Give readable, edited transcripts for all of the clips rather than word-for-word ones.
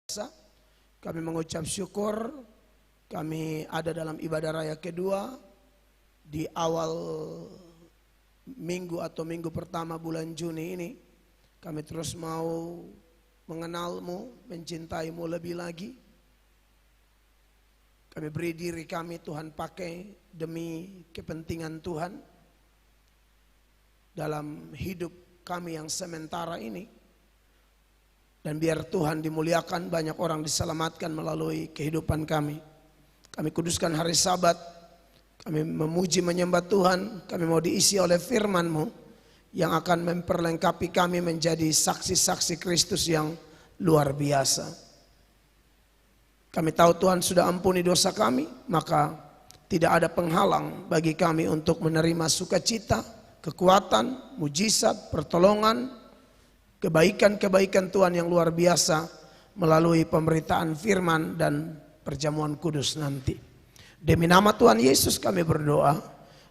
Kami mengucap syukur, kami ada dalam ibadah raya kedua di awal minggu atau minggu pertama bulan Juni ini. Kami terus mau mengenalmu, mencintaimu lebih lagi. Kami beri diri kami Tuhan pakai demi kepentingan Tuhan dalam hidup kami yang sementara ini. Dan biar Tuhan dimuliakan, banyak orang diselamatkan melalui kehidupan kami. Kami kuduskan hari Sabat, kami memuji menyembah Tuhan, kami mau diisi oleh firman-Mu yang akan memperlengkapi kami menjadi saksi-saksi Kristus yang luar biasa. Kami tahu Tuhan sudah ampuni dosa kami, maka tidak ada penghalang bagi kami untuk menerima sukacita, kekuatan, mujizat, pertolongan, kebaikan-kebaikan Tuhan yang luar biasa melalui pemberitaan firman dan perjamuan kudus nanti. Demi nama Tuhan Yesus kami berdoa,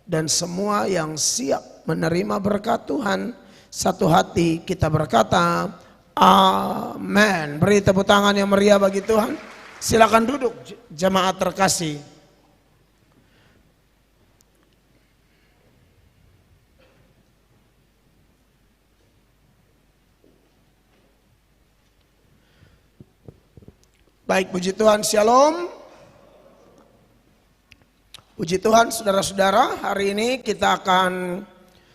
dan semua yang siap menerima berkat Tuhan satu hati kita berkata amin. Beri tepuk tangan yang meriah bagi Tuhan. Silakan duduk jemaat terkasih. Baik, puji Tuhan, shalom. Puji Tuhan, saudara-saudara, hari ini kita akan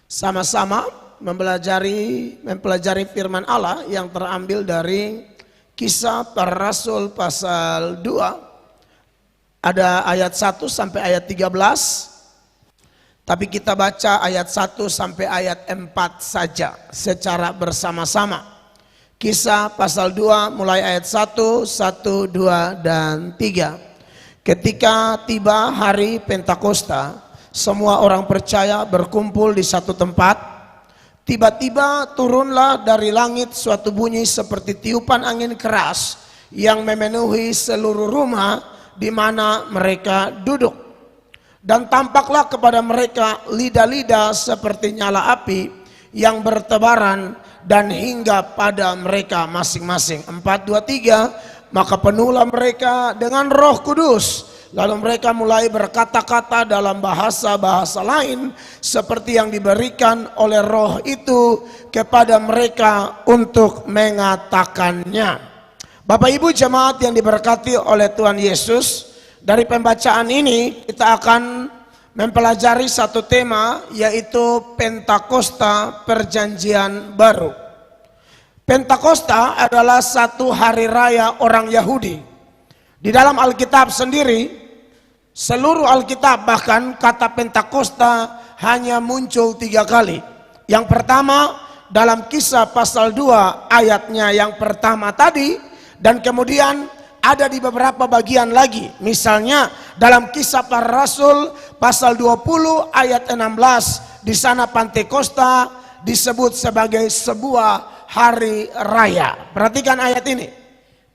sama-sama mempelajari firman Allah yang terambil dari Kisah Para Rasul pasal 2. Ada ayat 1 sampai ayat 13. Tapi kita baca ayat 1 sampai ayat 4 saja secara bersama-sama. Kisah pasal 2 mulai ayat 1, 1, 2, dan 3. Ketika tiba hari Pentakosta, semua orang percaya berkumpul di satu tempat. Tiba-tiba turunlah dari langit suatu bunyi seperti tiupan angin keras yang memenuhi seluruh rumah di mana mereka duduk. Dan tampaklah kepada mereka lidah-lidah seperti nyala api yang bertebaran dan hingga pada mereka masing-masing. 4, 2, 3. Maka penuhlah mereka dengan Roh Kudus. Lalu mereka mulai berkata-kata dalam bahasa-bahasa lain seperti yang diberikan oleh Roh itu kepada mereka untuk mengatakannya. Bapak Ibu jemaat yang diberkati oleh Tuhan Yesus, dari pembacaan ini kita akan mempelajari satu tema, yaitu Pentakosta Perjanjian Baru. Pentakosta adalah satu hari raya orang Yahudi. Di dalam Alkitab sendiri, seluruh Alkitab bahkan kata Pentakosta hanya muncul 3 kali. Yang pertama dalam Kisah pasal 2 ayatnya yang pertama tadi, dan kemudian ada di beberapa bagian lagi. Misalnya dalam Kisah Para Rasul pasal 20 ayat 16, di sana Pentakosta disebut sebagai sebuah hari raya. Perhatikan ayat ini.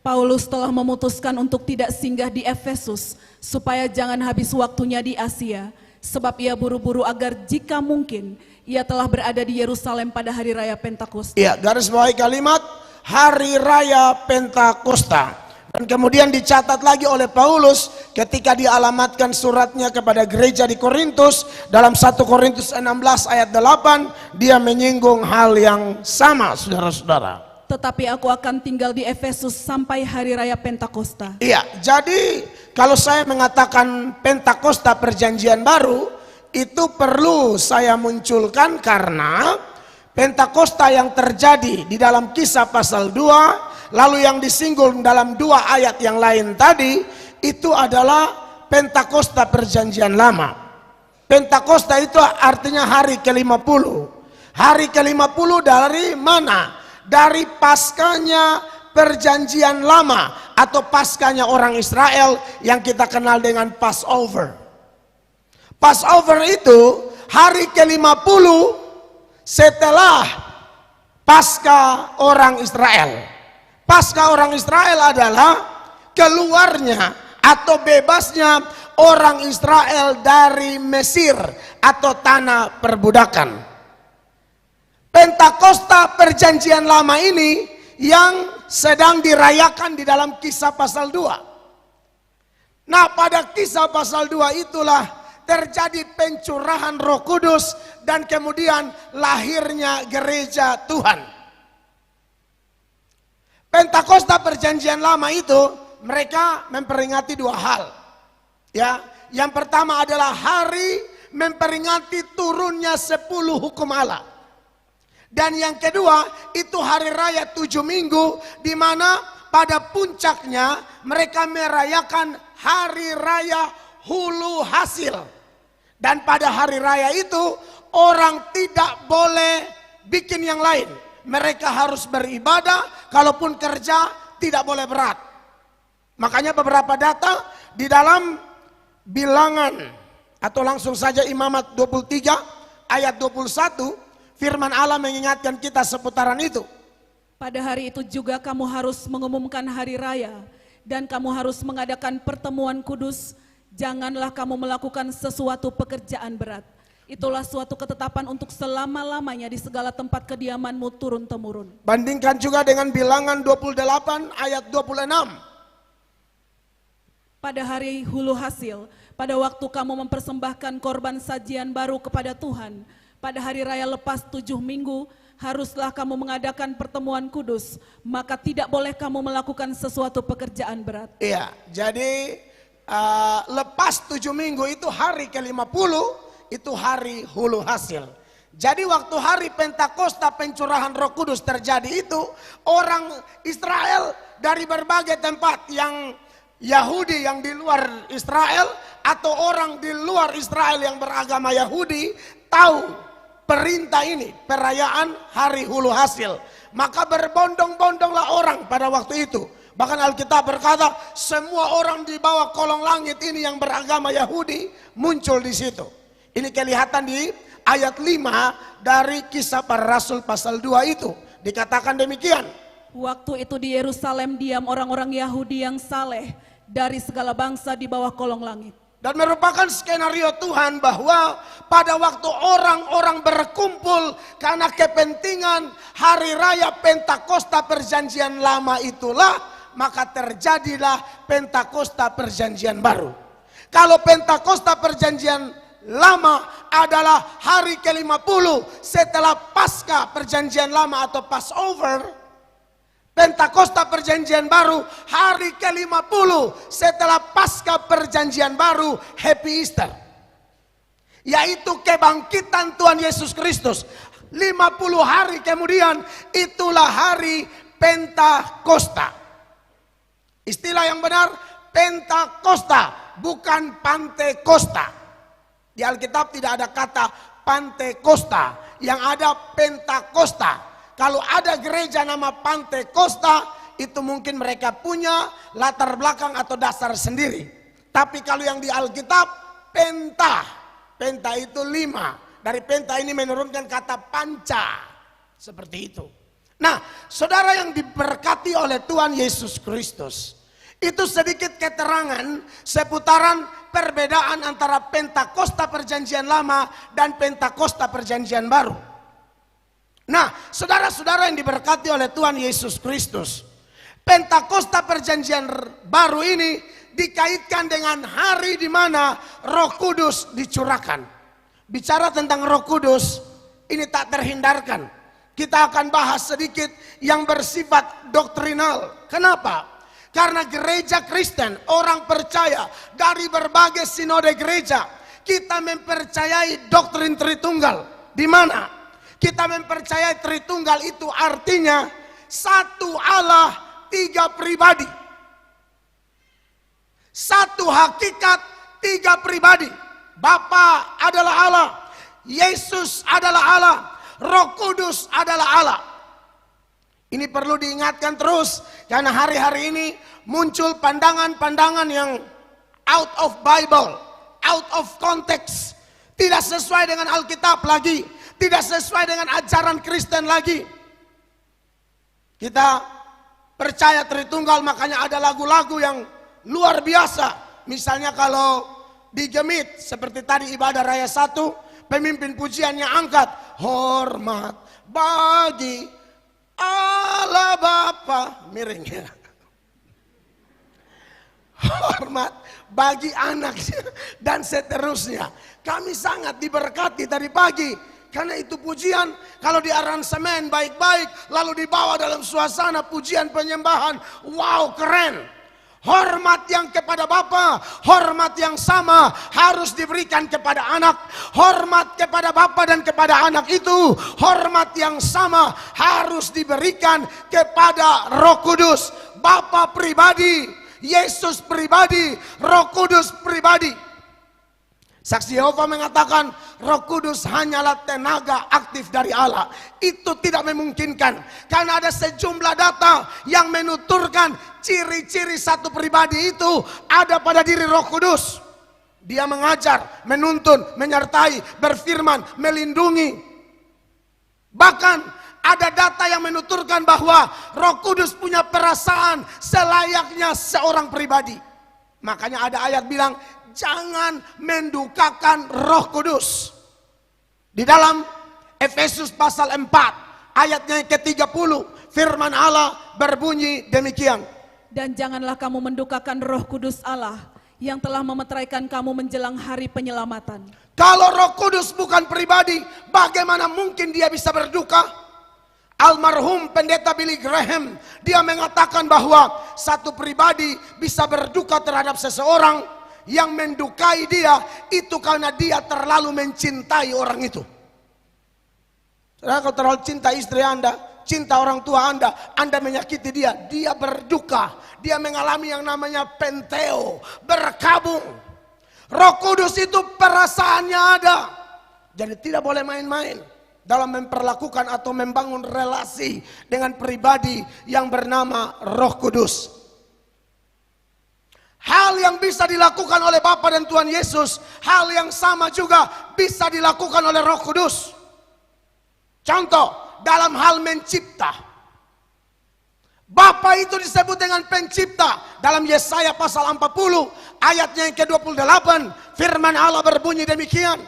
Paulus telah memutuskan untuk tidak singgah di Efesus supaya jangan habis waktunya di Asia, sebab ia buru-buru agar jika mungkin ia telah berada di Yerusalem pada hari raya Pentakosta. Iya, garis bawahi kalimat hari raya Pentakosta. Dan kemudian dicatat lagi oleh Paulus ketika dialamatkan suratnya kepada gereja di Korintus. Dalam 1 Korintus 16 ayat 8 dia menyinggung hal yang sama, saudara-saudara. Tetapi aku akan tinggal di Efesus sampai hari raya Pentakosta. Iya, jadi kalau saya mengatakan Pentakosta Perjanjian Baru, itu perlu saya munculkan karena Pentakosta yang terjadi di dalam Kisah pasal 2, lalu yang disinggung dalam 2 ayat yang lain tadi, itu adalah Pentakosta Perjanjian Lama. Pentakosta itu artinya hari ke-50. Hari ke-50 dari mana? Dari paskanya Perjanjian Lama atau paskanya orang Israel yang kita kenal dengan Passover. Passover itu hari ke-50 setelah pasca orang Israel. Pasca orang Israel adalah keluarnya atau bebasnya orang Israel dari Mesir atau tanah perbudakan. Pentakosta Perjanjian Lama ini yang sedang dirayakan di dalam Kisah pasal 2. Nah, pada Kisah pasal 2 itulah terjadi pencurahan Roh Kudus dan kemudian lahirnya gereja Tuhan. Pentakosta Perjanjian Lama itu mereka memperingati 2 hal. Ya, yang pertama adalah hari memperingati turunnya 10 hukum Allah. Dan yang kedua itu hari raya 7 minggu, di mana pada puncaknya mereka merayakan hari raya hulu hasil. Dan pada hari raya itu orang tidak boleh bikin yang lain. Mereka harus beribadah, kalaupun kerja tidak boleh berat. Makanya beberapa data di dalam Bilangan atau langsung saja Imamat 23 ayat 21, firman Allah mengingatkan kita seputaran itu. Pada hari itu juga kamu harus mengumumkan hari raya dan kamu harus mengadakan pertemuan kudus. Janganlah kamu melakukan sesuatu pekerjaan berat. Itulah suatu ketetapan untuk selama-lamanya di segala tempat kediamanmu turun-temurun. Bandingkan juga dengan Bilangan 28 ayat 26. Pada hari hulu hasil, pada waktu kamu mempersembahkan korban sajian baru kepada Tuhan, pada hari raya lepas 7 minggu, haruslah kamu mengadakan pertemuan kudus, maka tidak boleh kamu melakukan sesuatu pekerjaan berat. Iya, jadi lepas 7 minggu itu hari ke-50, itu hari hulu hasil. Jadi waktu hari Pentakosta pencurahan Roh Kudus terjadi itu, orang Israel dari berbagai tempat, yang Yahudi yang di luar Israel atau orang di luar Israel yang beragama Yahudi tahu perintah ini, perayaan hari hulu hasil. Maka berbondong-bondonglah orang pada waktu itu. Bahkan Alkitab berkata semua orang di bawah kolong langit ini yang beragama Yahudi muncul di situ. Ini kelihatan di ayat 5 dari Kisah Para Rasul pasal 2 itu. Dikatakan demikian. Waktu itu di Yerusalem diam orang-orang Yahudi yang saleh dari segala bangsa di bawah kolong langit. Dan merupakan skenario Tuhan bahwa pada waktu orang-orang berkumpul karena kepentingan hari raya Pentakosta Perjanjian Lama itulah, maka terjadilah Pentakosta Perjanjian Baru. Kalau Pentakosta Perjanjian Lama adalah hari ke-50 setelah Paskah Perjanjian Lama atau Passover, Pentakosta Perjanjian Baru hari ke-50 setelah Paskah Perjanjian Baru, Happy Easter, yaitu kebangkitan Tuhan Yesus Kristus. 50 hari kemudian itulah hari Pentakosta. Istilah yang benar Pentakosta, bukan Pantekosta. Di Alkitab tidak ada kata Pantekosta, yang ada Pentakosta. Kalau ada gereja nama Pantekosta, itu mungkin mereka punya latar belakang atau dasar sendiri. Tapi kalau yang di Alkitab, Penta itu 5. Dari Penta ini menurunkan kata panca. Seperti itu. Nah, saudara yang diberkati oleh Tuhan Yesus Kristus, itu sedikit keterangan seputaran perbedaan antara Pentakosta Perjanjian Lama dan Pentakosta Perjanjian Baru. Nah, saudara-saudara yang diberkati oleh Tuhan Yesus Kristus, Pentakosta Perjanjian Baru ini dikaitkan dengan hari di mana Roh Kudus dicurahkan. Bicara tentang Roh Kudus, ini tak terhindarkan. Kita akan bahas sedikit yang bersifat doktrinal. Kenapa? Karena gereja Kristen, orang percaya dari berbagai sinode gereja, kita mempercayai doktrin Tritunggal. Di mana? Kita mempercayai Tritunggal itu artinya satu Allah, 3 pribadi. Satu hakikat, 3 pribadi. Bapa adalah Allah, Yesus adalah Allah, Roh Kudus adalah Allah. Ini perlu diingatkan terus, karena hari-hari ini muncul pandangan-pandangan yang out of Bible, out of context, tidak sesuai dengan Alkitab lagi, tidak sesuai dengan ajaran Kristen lagi. Kita percaya Tritunggal, makanya ada lagu-lagu yang luar biasa. Misalnya kalau di Gemit, seperti tadi ibadah raya 1, pemimpin pujiannya angkat hormat bagi Allah Bapa, miring ya. Hormat bagi anaknya dan seterusnya. Kami sangat diberkati tadi pagi. Karena itu pujian kalau di aransemen baik-baik lalu dibawa dalam suasana pujian penyembahan. Wow, keren. Hormat yang kepada Bapa, hormat yang sama harus diberikan kepada anak. Hormat kepada Bapa dan kepada anak itu, hormat yang sama harus diberikan kepada Roh Kudus. Bapa pribadi, Yesus pribadi, Roh Kudus pribadi. Saksi Yehova mengatakan Roh Kudus hanyalah tenaga aktif dari Allah. Itu tidak memungkinkan. Karena ada sejumlah data yang menuturkan ciri-ciri satu pribadi itu ada pada diri Roh Kudus. Dia mengajar, menuntun, menyertai, berfirman, melindungi. Bahkan ada data yang menuturkan bahwa Roh Kudus punya perasaan selayaknya seorang pribadi. Makanya ada ayat bilang, jangan mendukakan Roh Kudus. Di dalam Efesus pasal 4 ayatnya ke-30 firman Allah berbunyi demikian. Dan janganlah kamu mendukakan Roh Kudus Allah yang telah memeteraikan kamu menjelang hari penyelamatan. Kalau Roh Kudus bukan pribadi, bagaimana mungkin dia bisa berduka? Almarhum pendeta Billy Graham, dia mengatakan bahwa satu pribadi bisa berduka terhadap seseorang. Yang mendukai dia itu karena dia terlalu mencintai orang itu. Saudara, kalau terlalu cinta istri Anda, cinta orang tua Anda menyakiti dia, dia berduka. Dia mengalami yang namanya penteo, berkabung. Roh Kudus itu perasaannya ada. Jadi tidak boleh main-main dalam memperlakukan atau membangun relasi dengan pribadi yang bernama Roh Kudus. Hal yang bisa dilakukan oleh Bapa dan Tuhan Yesus, hal yang sama juga bisa dilakukan oleh Roh Kudus. Contoh, dalam hal mencipta. Bapa itu disebut dengan pencipta. Dalam Yesaya pasal 40, ayatnya yang ke-28, firman Allah berbunyi demikian.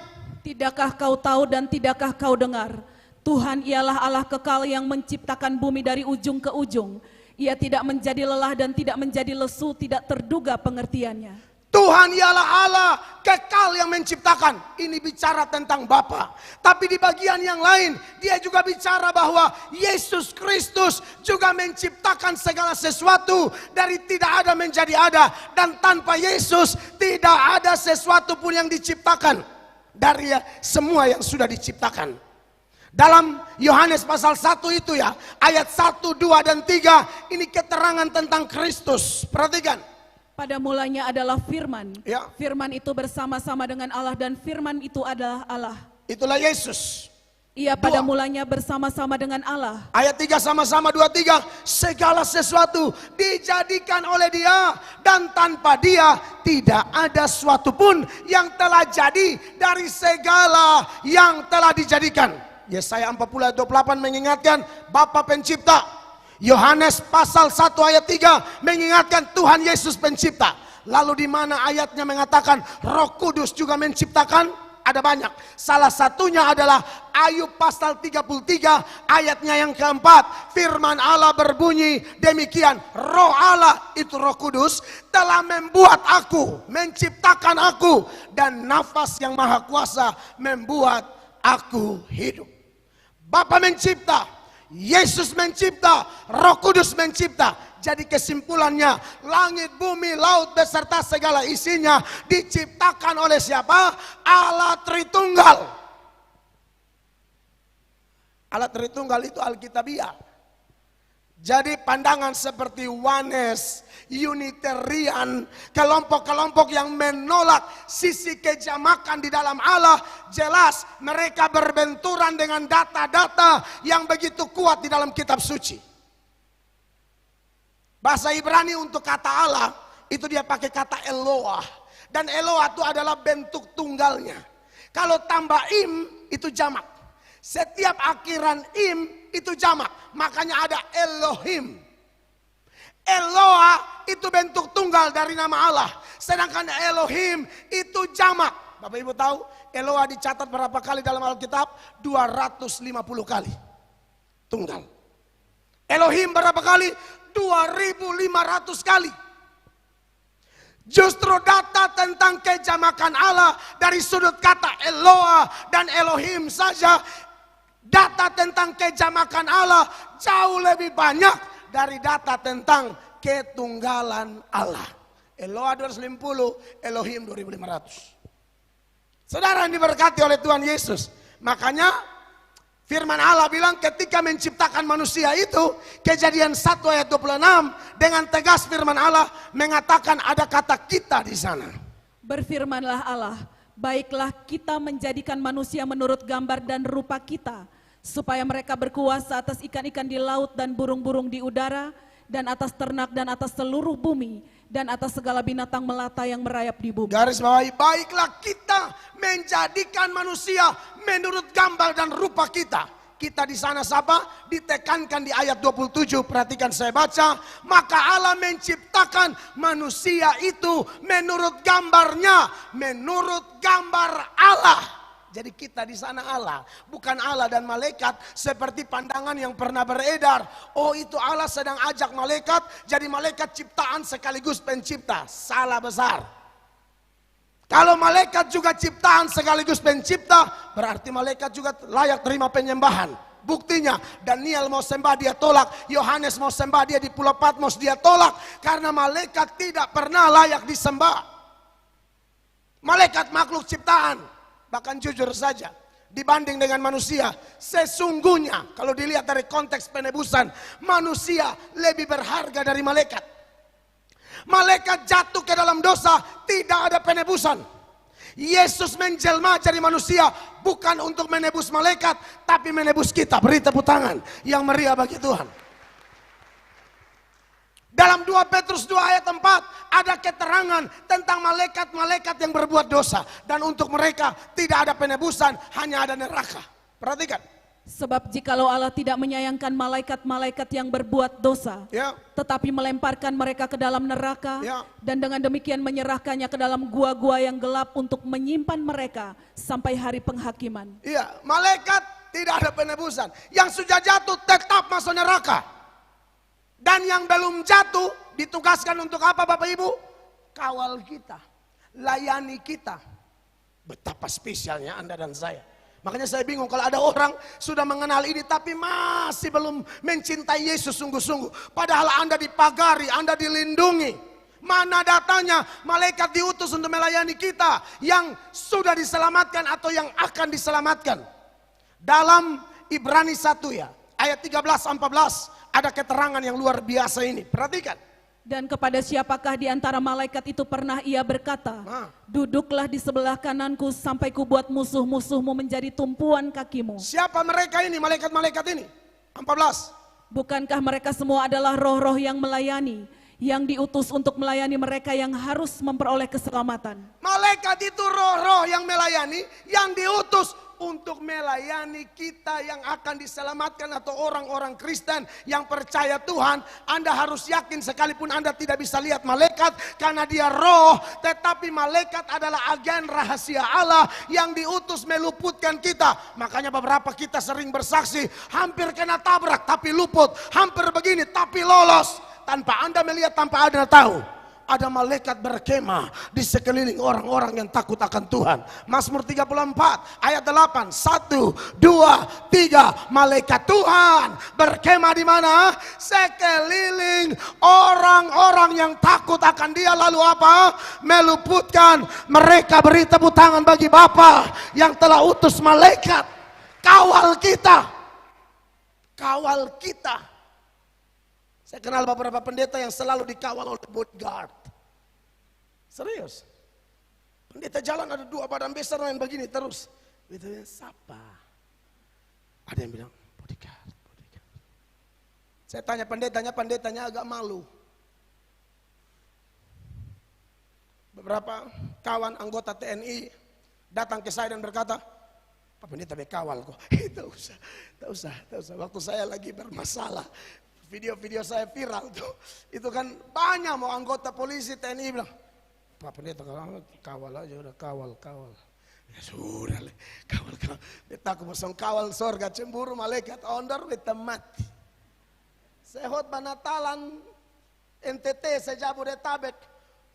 Tidakkah kau tahu dan tidakkah kau dengar? Tuhan ialah Allah kekal yang menciptakan bumi dari ujung ke ujung. Ia tidak menjadi lelah dan tidak menjadi lesu, tidak terduga pengertiannya. Tuhan ialah Allah kekal yang menciptakan. Ini bicara tentang Bapa. Tapi di bagian yang lain, dia juga bicara bahwa Yesus Kristus juga menciptakan segala sesuatu dari tidak ada menjadi ada. Dan tanpa Yesus tidak ada sesuatu pun yang diciptakan dari semua yang sudah diciptakan. Dalam Yohanes pasal 1 itu ya, ayat 1, 2, dan 3, ini keterangan tentang Kristus. Perhatikan. Pada mulanya adalah firman. Ya. Firman itu bersama-sama dengan Allah dan firman itu adalah Allah. Itulah Yesus. Ia pada mulanya bersama-sama dengan Allah. Ayat 3 sama-sama 2, 3. Segala sesuatu dijadikan oleh dia dan tanpa dia tidak ada sesuatu pun yang telah jadi dari segala yang telah dijadikan. Yesaya 40 ayat 28 mengingatkan Bapa pencipta. Yohanes pasal 1 ayat 3 mengingatkan Tuhan Yesus pencipta. Lalu di mana ayatnya mengatakan Roh Kudus juga menciptakan? Ada banyak. Salah satunya adalah Ayub pasal 33 ayatnya yang keempat. Firman Allah berbunyi demikian. Roh Allah itu Roh Kudus telah membuat aku, menciptakan aku. Dan nafas yang maha kuasa membuat aku hidup. Bapa mencipta, Yesus mencipta, Roh Kudus mencipta. Jadi kesimpulannya, langit, bumi, laut beserta segala isinya diciptakan oleh siapa? Allah Tritunggal. Allah Tritunggal itu Alkitabiah. Jadi pandangan seperti Oneness, Unitarian, kelompok-kelompok yang menolak sisi kejamakan di dalam Allah, jelas mereka berbenturan dengan data-data yang begitu kuat di dalam kitab suci. Bahasa Ibrani untuk kata Allah, itu dia pakai kata Eloah. Dan Eloah itu adalah bentuk tunggalnya. Kalau tambah im, itu jamak. Setiap akhiran im, itu jamak. Makanya ada Elohim. Eloah itu bentuk tunggal dari nama Allah. Sedangkan Elohim itu jamak. Bapak Ibu tahu Eloah dicatat berapa kali dalam Alkitab? 250 kali. Tunggal. Elohim berapa kali? 2500 kali. Justru data tentang kejamakan Allah dari sudut kata Eloah dan Elohim saja, data tentang kejamakan Allah jauh lebih banyak dari data tentang ketunggalan Allah. Eloah 250, Elohim 2500. Saudara yang diberkati oleh Tuhan Yesus. Makanya firman Allah bilang ketika menciptakan manusia itu, Kejadian 1 ayat 26, dengan tegas firman Allah mengatakan ada kata kita di sana. Berfirmanlah Allah, baiklah kita menjadikan manusia menurut gambar dan rupa kita, supaya mereka berkuasa atas ikan-ikan di laut dan burung-burung di udara, dan atas ternak dan atas seluruh bumi, dan atas segala binatang melata yang merayap di bumi. Garis bawahi, baiklah kita menjadikan manusia menurut gambar dan rupa kita. Kita di sana siapa? Ditekankan di ayat 27, perhatikan saya baca. Maka Allah menciptakan manusia itu menurut gambarnya, menurut gambar Allah. Jadi kita di sana Allah, bukan Allah dan malaikat seperti pandangan yang pernah beredar. Oh itu Allah sedang ajak malaikat, jadi malaikat ciptaan sekaligus pencipta. Salah besar. Kalau malaikat juga ciptaan sekaligus pencipta, berarti malaikat juga layak terima penyembahan. Buktinya Daniel mau sembah dia tolak, Yohanes mau sembah dia di Pulau Patmos dia tolak, karena malaikat tidak pernah layak disembah. Malaikat makhluk ciptaan. Bahkan jujur saja, dibanding dengan manusia, sesungguhnya kalau dilihat dari konteks penebusan, manusia lebih berharga dari malaikat. Malaikat jatuh ke dalam dosa, tidak ada penebusan. Yesus menjelma jadi manusia bukan untuk menebus malaikat, tapi menebus kita. Beri tepuk tangan yang meriah bagi Tuhan. Dalam 2 Petrus 2 ayat 4 ada keterangan tentang malaikat-malaikat yang berbuat dosa. Dan untuk mereka tidak ada penebusan, hanya ada neraka. Perhatikan. Sebab jikalau Allah tidak menyayangkan malaikat-malaikat yang berbuat dosa, tetapi melemparkan mereka ke dalam neraka, dan dengan demikian menyerahkannya ke dalam gua-gua yang gelap untuk menyimpan mereka sampai hari penghakiman. Iya, malaikat tidak ada penebusan. Yang sudah jatuh tetap masuk neraka. Dan yang belum jatuh ditugaskan untuk apa Bapak Ibu? Kawal kita, layani kita. Betapa spesialnya Anda dan saya. Makanya saya bingung kalau ada orang sudah mengenal ini tapi masih belum mencintai Yesus sungguh-sungguh. Padahal Anda dipagari, Anda dilindungi. Mana datanya malaikat diutus untuk melayani kita yang sudah diselamatkan atau yang akan diselamatkan. Dalam Ibrani 1 ya, ayat 13-14. Ada keterangan yang luar biasa ini. Perhatikan. Dan kepada siapakah di antara malaikat itu pernah ia berkata, duduklah di sebelah kananku sampai kubuat musuh-musuhmu menjadi tumpuan kakimu. Siapa mereka ini, malaikat-malaikat ini? 14. Bukankah mereka semua adalah roh-roh yang melayani, yang diutus untuk melayani mereka yang harus memperoleh keselamatan? Malaikat itu roh-roh yang melayani, yang diutus untuk melayani kita yang akan diselamatkan atau orang-orang Kristen yang percaya Tuhan. Anda harus yakin sekalipun Anda tidak bisa lihat malaikat karena dia roh, tetapi malaikat adalah agen rahasia Allah yang diutus meluputkan kita. Makanya beberapa kita sering bersaksi, hampir kena tabrak tapi luput, hampir begini tapi lolos. Tanpa Anda melihat, tanpa Anda tahu. Ada malaikat berkemah di sekeliling orang-orang yang takut akan Tuhan. Mazmur 34 ayat 8. 1, 2, 3. Malaikat Tuhan berkemah di mana? Sekeliling orang-orang yang takut akan Dia. Lalu apa? Meluputkan mereka. Beri tepuk tangan bagi Bapa yang telah utus malaikat. Kawal kita. Kawal kita. Saya kenal beberapa pendeta yang selalu dikawal oleh bodyguard. Serius. Pendeta jalan ada 2 badan besar main begini terus. Itu ya siapa? Ada yang bilang bodyguard. Saya tanya pendetanya agak malu. Beberapa kawan anggota TNI datang ke saya dan berkata, Pak Pendeta bekawal kok. Tak usah. Waktu saya lagi bermasalah. Video-video saya viral tuh. Itu kan banyak mau anggota polisi TNI bilang, Pak Pendeta kawal aja udah kawal. Ya sudah le, kawal. Beta aku mau kawal sorga cemburu malaikat ondor beta mati. Sehot banatalan NTT sejabodetabek.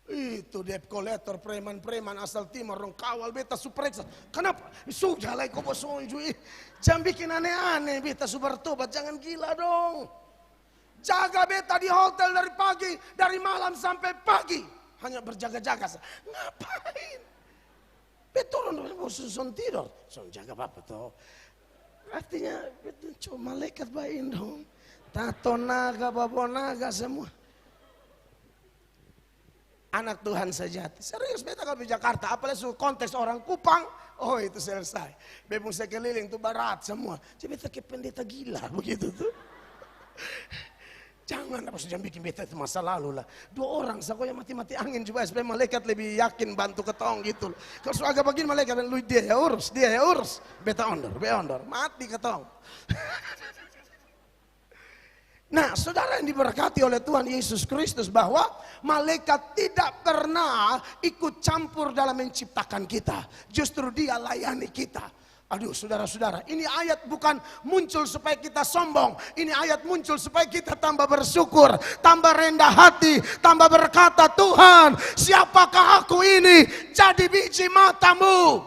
Itu debt collector preman-preman asal timur rong kawal beta supereksa. Kenapa? Sudah lah kau bosong jui. Jangan bikin aneh-aneh beta super tobat, jangan gila dong. Jaga beta di hotel dari pagi, dari malam sampai pagi. Hanya berjaga-jaga. Ngapain? Betul son tidur. Son jaga apa toh? Artinya betul cuma malaikat bain dong. Tato naga, babo naga semua. Anak Tuhan sejati. Serius beta kalau di Jakarta, apalagi konteks orang Kupang, oh itu selesai. Bebung sekeliling tuh barat semua. Jadi beta kayak pendeta gila begitu tuh. Jangan apa jangan bikin beta itu masa lalu lah. 2 orang sakonya mati-mati angin juga supaya malaikat lebih yakin bantu ketong gitu. Kalau soal agak begini malaikat lu dia ya urus. Beta ondor, mati ketong. Nah, saudara yang diberkati oleh Tuhan Yesus Kristus, bahwa malaikat tidak pernah ikut campur dalam menciptakan kita. Justru dia layani kita. Aduh saudara-saudara, ini ayat bukan muncul supaya kita sombong. Ini ayat muncul supaya kita tambah bersyukur, tambah rendah hati, tambah berkata, Tuhan, siapakah aku ini jadi biji matamu.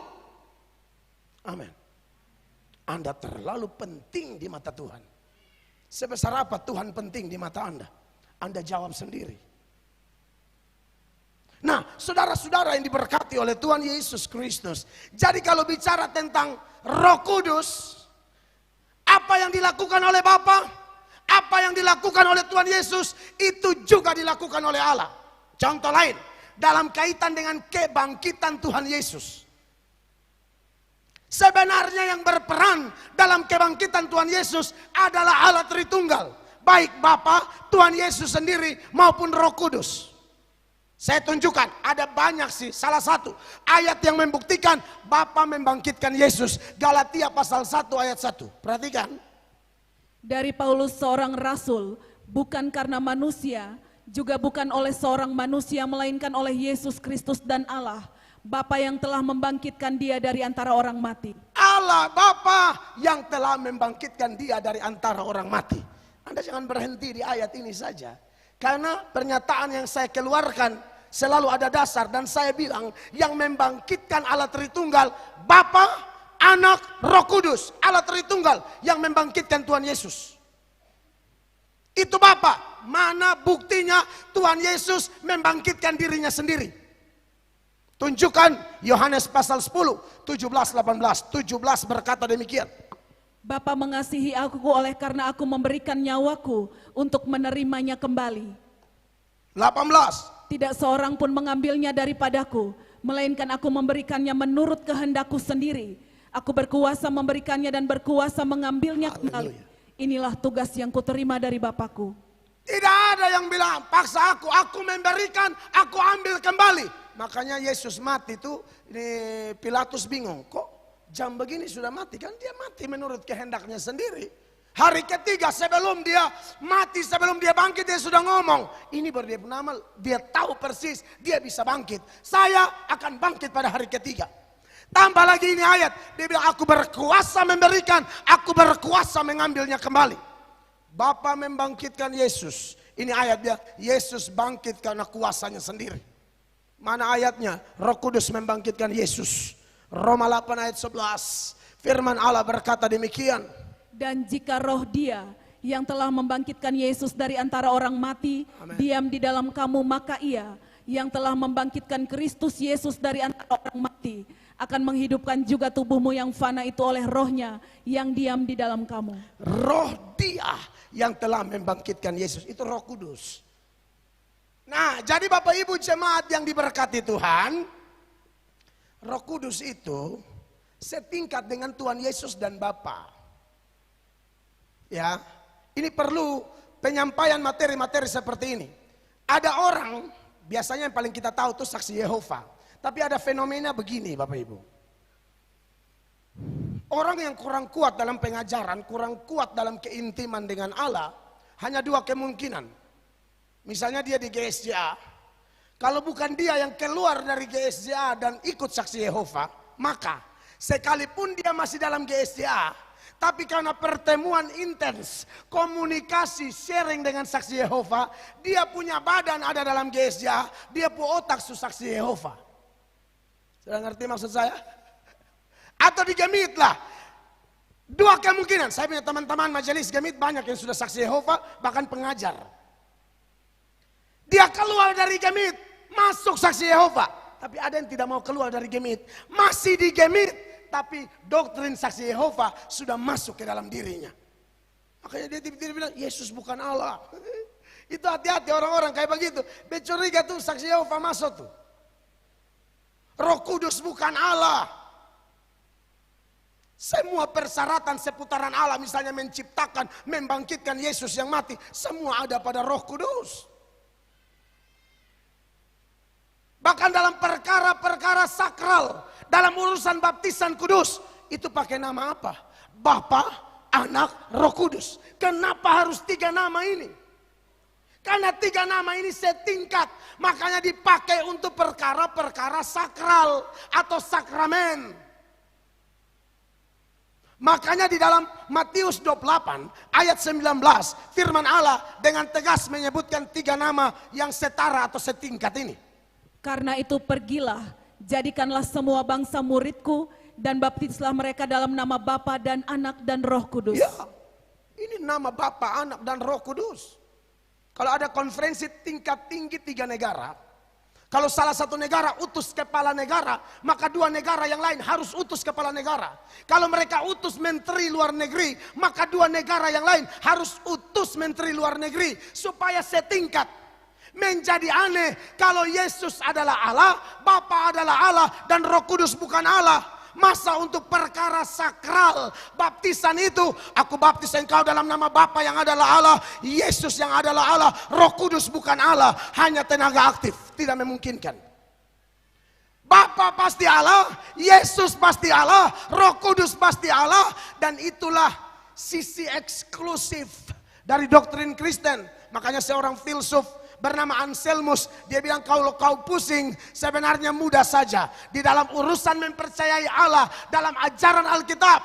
Amin. Anda terlalu penting di mata Tuhan. Sebesar apa Tuhan penting di mata Anda? Anda jawab sendiri. Nah, saudara-saudara yang diberkati oleh Tuhan Yesus Kristus. Jadi kalau bicara tentang Roh Kudus, apa yang dilakukan oleh Bapa, apa yang dilakukan oleh Tuhan Yesus, itu juga dilakukan oleh Allah. Contoh lain, dalam kaitan dengan kebangkitan Tuhan Yesus. Sebenarnya yang berperan dalam kebangkitan Tuhan Yesus adalah Allah Tritunggal. Baik Bapa, Tuhan Yesus sendiri maupun Roh Kudus. Saya tunjukkan, ada banyak sih. Salah satu ayat yang membuktikan Bapa membangkitkan Yesus. Galatia pasal 1 ayat 1. Perhatikan. Dari Paulus seorang rasul, bukan karena manusia, juga bukan oleh seorang manusia, melainkan oleh Yesus Kristus dan Allah, Bapa yang telah membangkitkan dia dari antara orang mati. Allah Bapa yang telah membangkitkan dia dari antara orang mati. Anda jangan berhenti di ayat ini saja. Karena pernyataan yang saya keluarkan selalu ada dasar. Dan saya bilang yang membangkitkan Allah Tritunggal, Bapa, Anak, Roh Kudus. Allah Tritunggal yang membangkitkan Tuhan Yesus. Itu Bapa. Mana buktinya Tuhan Yesus membangkitkan dirinya sendiri? Tunjukkan Yohanes pasal 10, 17-18. 17 berkata demikian. Bapa mengasihi aku oleh karena aku memberikan nyawaku untuk menerimanya kembali. 18. Tidak seorang pun mengambilnya daripadaku, melainkan aku memberikannya menurut kehendakku sendiri. Aku berkuasa memberikannya dan berkuasa mengambilnya kembali. Inilah tugas yang kuterima dari Bapakku. Tidak ada yang bilang paksa aku memberikan, aku ambil kembali. Makanya Yesus mati itu, Pilatus bingung, kok jam begini sudah mati? Kan dia mati menurut kehendaknya sendiri. Hari ketiga sebelum dia mati, sebelum dia bangkit, dia sudah ngomong. Ini baru dia beramal, dia tahu persis dia bisa bangkit. Saya akan bangkit pada hari ketiga. Tambah lagi ini ayat, dia bilang aku berkuasa memberikan, aku berkuasa mengambilnya kembali. Bapa membangkitkan Yesus. Ini ayat dia, Yesus bangkit karena kuasanya sendiri. Mana ayatnya? Roh Kudus membangkitkan Yesus. Roma 8 ayat 11. Firman Allah berkata demikian. Dan jika roh dia yang telah membangkitkan Yesus dari antara orang mati, amen, diam di dalam kamu, maka ia yang telah membangkitkan Kristus Yesus dari antara orang mati akan menghidupkan juga tubuhmu yang fana itu oleh rohnya yang diam di dalam kamu. Roh dia yang telah membangkitkan Yesus, itu Roh Kudus. Nah, jadi Bapak Ibu jemaat yang diberkati Tuhan, Roh Kudus itu setingkat dengan Tuhan Yesus dan Bapa. Ya, ini perlu penyampaian materi-materi seperti ini. Ada orang, biasanya yang paling kita tahu itu saksi Yehova. Tapi ada fenomena begini Bapak Ibu. Orang yang kurang kuat dalam pengajaran, kurang kuat dalam keintiman dengan Allah, hanya 2 kemungkinan. Misalnya dia di GSJA, kalau bukan dia yang keluar dari GSJA dan ikut saksi Yehova, maka sekalipun dia masih dalam GSJA, Tapi karena pertemuan intens, komunikasi, sharing dengan saksi Yehova, dia punya badan ada dalam gereja, dia punya otak saksi Yehova. Sudah ngerti maksud saya? Atau digemit lah. Dua kemungkinan, saya punya teman-teman majelis gemit banyak yang sudah saksi Yehova, bahkan pengajar. Dia keluar dari gemit, masuk saksi Yehova. Tapi ada yang tidak mau keluar dari gemit, masih di gemit. Tapi doktrin saksi Yehova sudah masuk ke dalam dirinya. Makanya dia tiba-tiba bilang, Yesus bukan Allah. Itu hati-hati orang-orang kayak begitu. Becuriga tuh saksi Yehova masuk tuh. Roh Kudus bukan Allah. Semua persyaratan seputaran Allah, misalnya menciptakan, membangkitkan Yesus yang mati, semua ada pada Roh Kudus. Bahkan dalam perkara-perkara sakral, dalam urusan baptisan kudus, itu pakai nama apa? Bapa, Anak, Roh Kudus. Kenapa harus 3 nama ini? Karena 3 nama ini setingkat, makanya dipakai untuk perkara-perkara sakral atau sakramen. Makanya di dalam Matius 28 ayat 19 firman Allah dengan tegas menyebutkan 3 nama yang setara atau setingkat ini. Karena itu pergilah, jadikanlah semua bangsa muridku dan baptislah mereka dalam nama Bapa dan Anak dan Roh Kudus. Ya, ini nama Bapa, Anak dan Roh Kudus. Kalau ada konferensi tingkat tinggi 3 negara, kalau salah satu negara utus kepala negara, maka 2 negara yang lain harus utus kepala negara. Kalau mereka utus menteri luar negeri, maka 2 negara yang lain harus utus menteri luar negeri supaya setingkat. Menjadi aneh kalau Yesus adalah Allah, Bapa adalah Allah, dan Roh Kudus bukan Allah. Masa untuk perkara sakral baptisan itu, aku baptis engkau dalam nama Bapa yang adalah Allah, Yesus yang adalah Allah, Roh Kudus bukan Allah, hanya tenaga aktif, tidak memungkinkan. Bapa pasti Allah, Yesus pasti Allah, Roh Kudus pasti Allah, dan itulah sisi eksklusif dari doktrin Kristen. Makanya seorang filsuf bernama Anselmus, dia bilang kalau kau pusing sebenarnya mudah saja. Di dalam urusan mempercayai Allah, dalam ajaran Alkitab,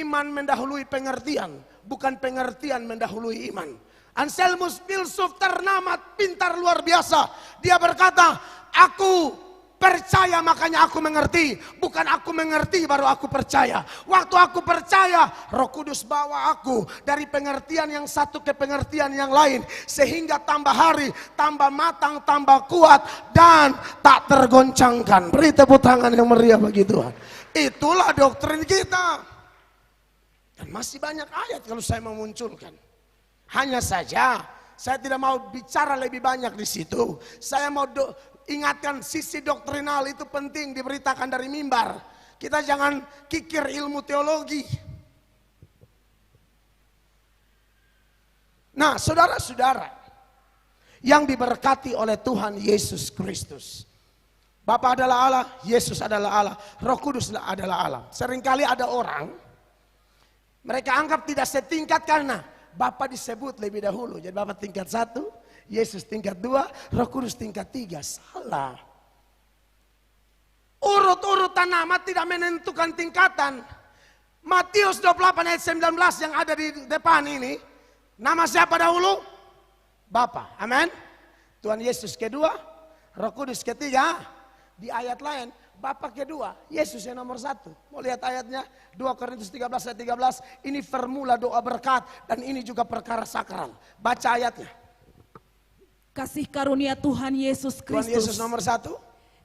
iman mendahului pengertian, bukan pengertian mendahului iman. Anselmus filsuf ternama, pintar luar biasa. Dia berkata, aku percaya makanya aku mengerti, bukan aku mengerti baru aku percaya. Waktu aku percaya, Roh Kudus bawa aku dari pengertian yang satu ke pengertian yang lain, sehingga tambah hari, tambah matang, tambah kuat, dan tak tergoncangkan. Beri tepuk tangan yang meriah bagi Tuhan. Itulah doktrin kita. Dan masih banyak ayat kalau saya memunculkan. Hanya saja saya tidak mau bicara lebih banyak di situ. Saya mau ingatkan sisi doktrinal itu penting diberitakan dari mimbar. Kita jangan kikir ilmu teologi. Nah, saudara-saudara yang diberkati oleh Tuhan Yesus Kristus. Bapa adalah Allah, Yesus adalah Allah, Roh Kudus adalah Allah. Seringkali ada orang, mereka anggap tidak setingkat karena Bapa disebut lebih dahulu. Jadi Bapa tingkat 1, Yesus tingkat 2, Roh Kudus tingkat 3. Salah. Urut-urutan nama tidak menentukan tingkatan. Matius 28 ayat 19 yang ada di depan ini, nama siapa dahulu? Bapa. Amin. Tuhan Yesus kedua, Roh Kudus ketiga. Di ayat lain, Bapa kedua, Yesus yang nomor 1. Mau lihat ayatnya? 2 Korintus 13 ayat 13. Ini formula doa berkat dan ini juga perkara sakral. Baca ayatnya. Kasih karunia Tuhan Yesus Tuhan Kristus Yesus nomor 1.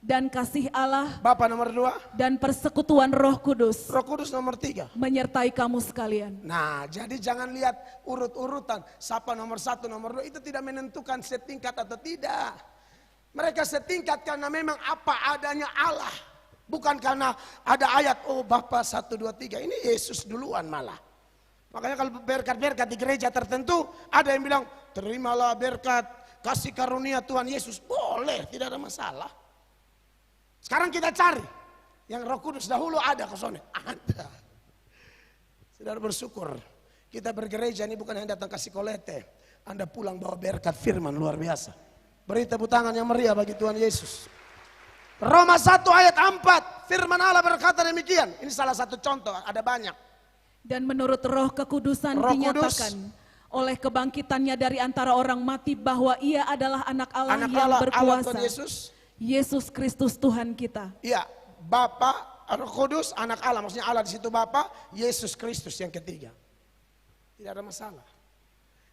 dan kasih Allah Bapa nomor 2. dan persekutuan Roh Kudus Roh Kudus nomor 3. menyertai kamu sekalian. Nah, jadi jangan lihat urut-urutan. Siapa nomor 1, nomor 2. Itu tidak menentukan setingkat atau tidak. Mereka setingkat karena memang apa adanya Allah. Bukan karena ada ayat, oh Bapa 1, 2, 3. Ini Yesus duluan malah. Makanya kalau berkat-berkat di gereja tertentu, ada yang bilang, terimalah berkat, kasih karunia Tuhan Yesus. Boleh, tidak ada masalah. Sekarang kita cari. Yang Roh Kudus dahulu ada ke sana. Ada. Saudara bersyukur. Kita bergereja ini bukan yang datang kasih kolete. Anda pulang bawa berkat firman luar biasa. Beri tepuk tangan yang meriah bagi Tuhan Yesus. Roma 1 ayat 4. firman Allah berkata demikian. Ini salah satu contoh, ada banyak. Dan menurut Roh Kekudusan Roh Kudus. dinyatakan oleh kebangkitannya dari antara orang mati bahwa ia adalah anak Allah Anak yang Allah, Allah berkuasa. Tuhan Yesus. Yesus Kristus Tuhan kita. Iya, Bapa, Roh Kudus, anak Allah. Maksudnya Allah di situ Bapa, Yesus Kristus yang ketiga. Tidak ada masalah.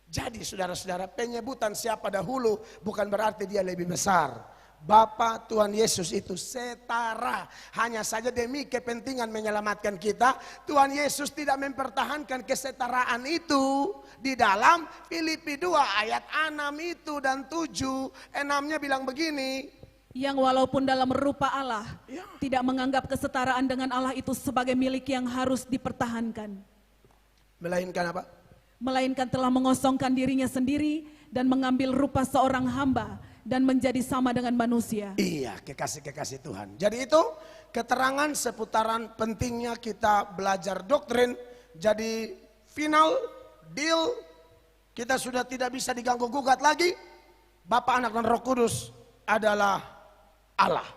Jadi saudara-saudara, penyebutan siapa dahulu bukan berarti dia lebih besar. Bapa Tuhan Yesus itu setara. Hanya saja demi kepentingan menyelamatkan kita, Tuhan Yesus tidak mempertahankan kesetaraan itu di dalam Filipi 2 ayat 6 itu dan 7. 6-nya bilang begini. Yang walaupun dalam rupa Allah, Ya. tidak menganggap kesetaraan dengan Allah itu sebagai milik yang harus dipertahankan. Melainkan apa? Melainkan telah mengosongkan dirinya sendiri dan mengambil rupa seorang hamba dan menjadi sama dengan manusia. Iya, kekasih-kekasih Tuhan. Jadi itu keterangan seputaran pentingnya kita belajar doktrin. Jadi final, deal, kita sudah tidak bisa diganggu gugat lagi. Bapa, Anak, dan Roh Kudus adalah Allah.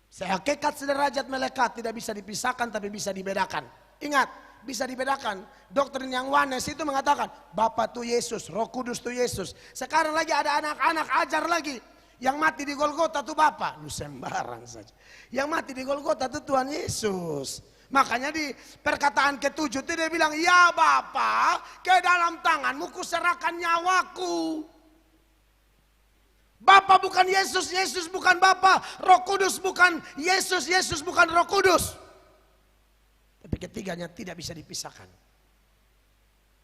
Sehakikat sederajat melekat tidak bisa dipisahkan tapi bisa dibedakan. Ingat, bisa dibedakan. Doktrin yang Wanes itu mengatakan Bapa tuh Yesus, Roh Kudus tuh Yesus. Sekarang lagi ada anak-anak ajar lagi. Yang mati di Golgota tuh Bapa. Lu sembarang saja. Yang mati di Golgota tuh Tuhan Yesus. Makanya di perkataan ke-7 itu dia bilang, ya Bapa, ke dalam tanganmu kuserahkan nyawaku. Bapa bukan Yesus, Yesus bukan Bapa, Roh Kudus bukan Yesus, Yesus bukan Roh Kudus. Tapi ketiganya tidak bisa dipisahkan.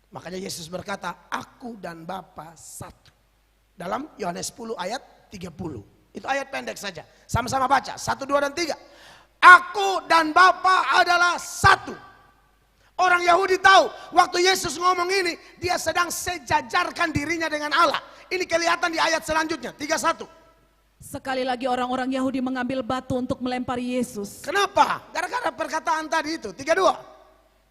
Makanya Yesus berkata, aku dan Bapa satu. Dalam Yohanes 10 ayat 30. Itu ayat pendek saja. Sama-sama baca, 1, 2, dan 3. Aku dan Bapa adalah satu. Orang Yahudi tahu, waktu Yesus ngomong ini, dia sedang sejajarkan dirinya dengan Allah. Ini kelihatan di ayat selanjutnya, 31. Sekali lagi orang-orang Yahudi mengambil batu untuk melempari Yesus. Kenapa? Gara-gara perkataan tadi itu, 32.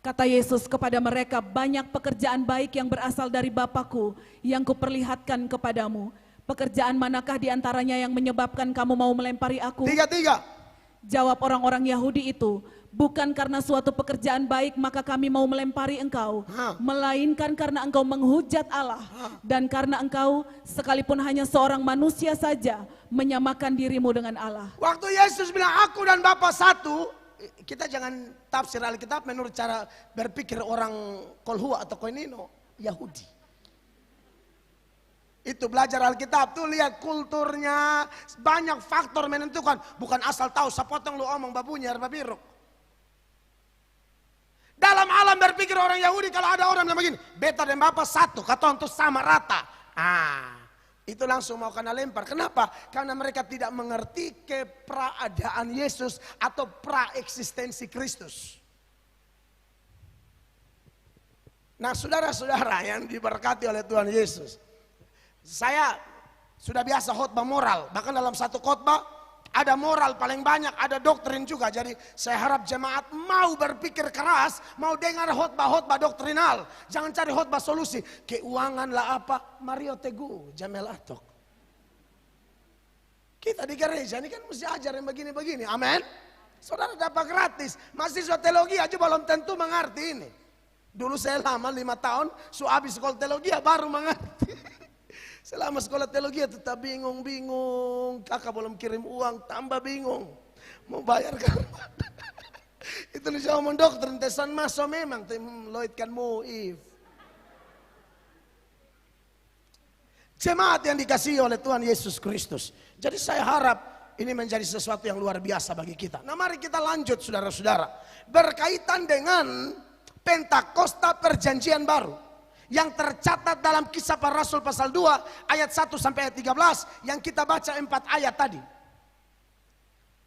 Kata Yesus kepada mereka, banyak pekerjaan baik yang berasal dari Bapakku yang kuperlihatkan kepadamu. Pekerjaan manakah di antaranya yang menyebabkan kamu mau melempari aku? 33. Jawab orang-orang Yahudi itu, bukan karena suatu pekerjaan baik maka kami mau melempari engkau, melainkan karena engkau menghujat Allah, dan karena engkau sekalipun hanya seorang manusia saja menyamakan dirimu dengan Allah. Waktu Yesus bilang aku dan Bapa satu, kita jangan tafsir Alkitab menurut cara berpikir orang Kolhua atau Koinino, Yahudi. Itu belajar Alkitab tuh lihat kulturnya, banyak faktor menentukan. Bukan asal tahu sepotong lu omong babunya babiruk. Dalam alam berpikir orang Yahudi kalau ada orang yang begini, beta dan Bapa satu, kata untuk sama rata. Itu langsung mau kena lempar. Kenapa? Karena mereka tidak mengerti keberadaan Yesus atau praeksistensi Kristus. Nah, saudara-saudara yang diberkati oleh Tuhan Yesus, saya sudah biasa khotbah moral, bahkan dalam satu khotbah ada moral paling banyak, ada doktrin juga. Jadi saya harap jemaat mau berpikir keras, mau dengar khotbah-khotbah doktrinal. Jangan cari khotbah solusi. Keuangan lah apa, Mario Teguh, Jamel Atok. Kita di gereja ini kan mesti ajar yang begini-begini, amin. Saudara dapat gratis, mahasiswa teologi aja belum tentu mengerti ini. Dulu saya lama 5 tahun, habis sekolah teologi baru mengerti. Selama sekolah teologi tetap bingung-bingung, kakak belum kirim uang, tambah bingung. Mau bayar kan? Itu nih saya ngomong doktrin, tesan maso memang, Lloyd kan muif. Jemaat yang dikasihi oleh Tuhan Yesus Kristus. Jadi saya harap ini menjadi sesuatu yang luar biasa bagi kita. Nah mari kita lanjut saudara-saudara. Berkaitan dengan Pentakosta Perjanjian Baru. Yang tercatat dalam Kisah Para Rasul pasal 2 ayat 1 sampai ayat 13 yang kita baca 4 ayat tadi.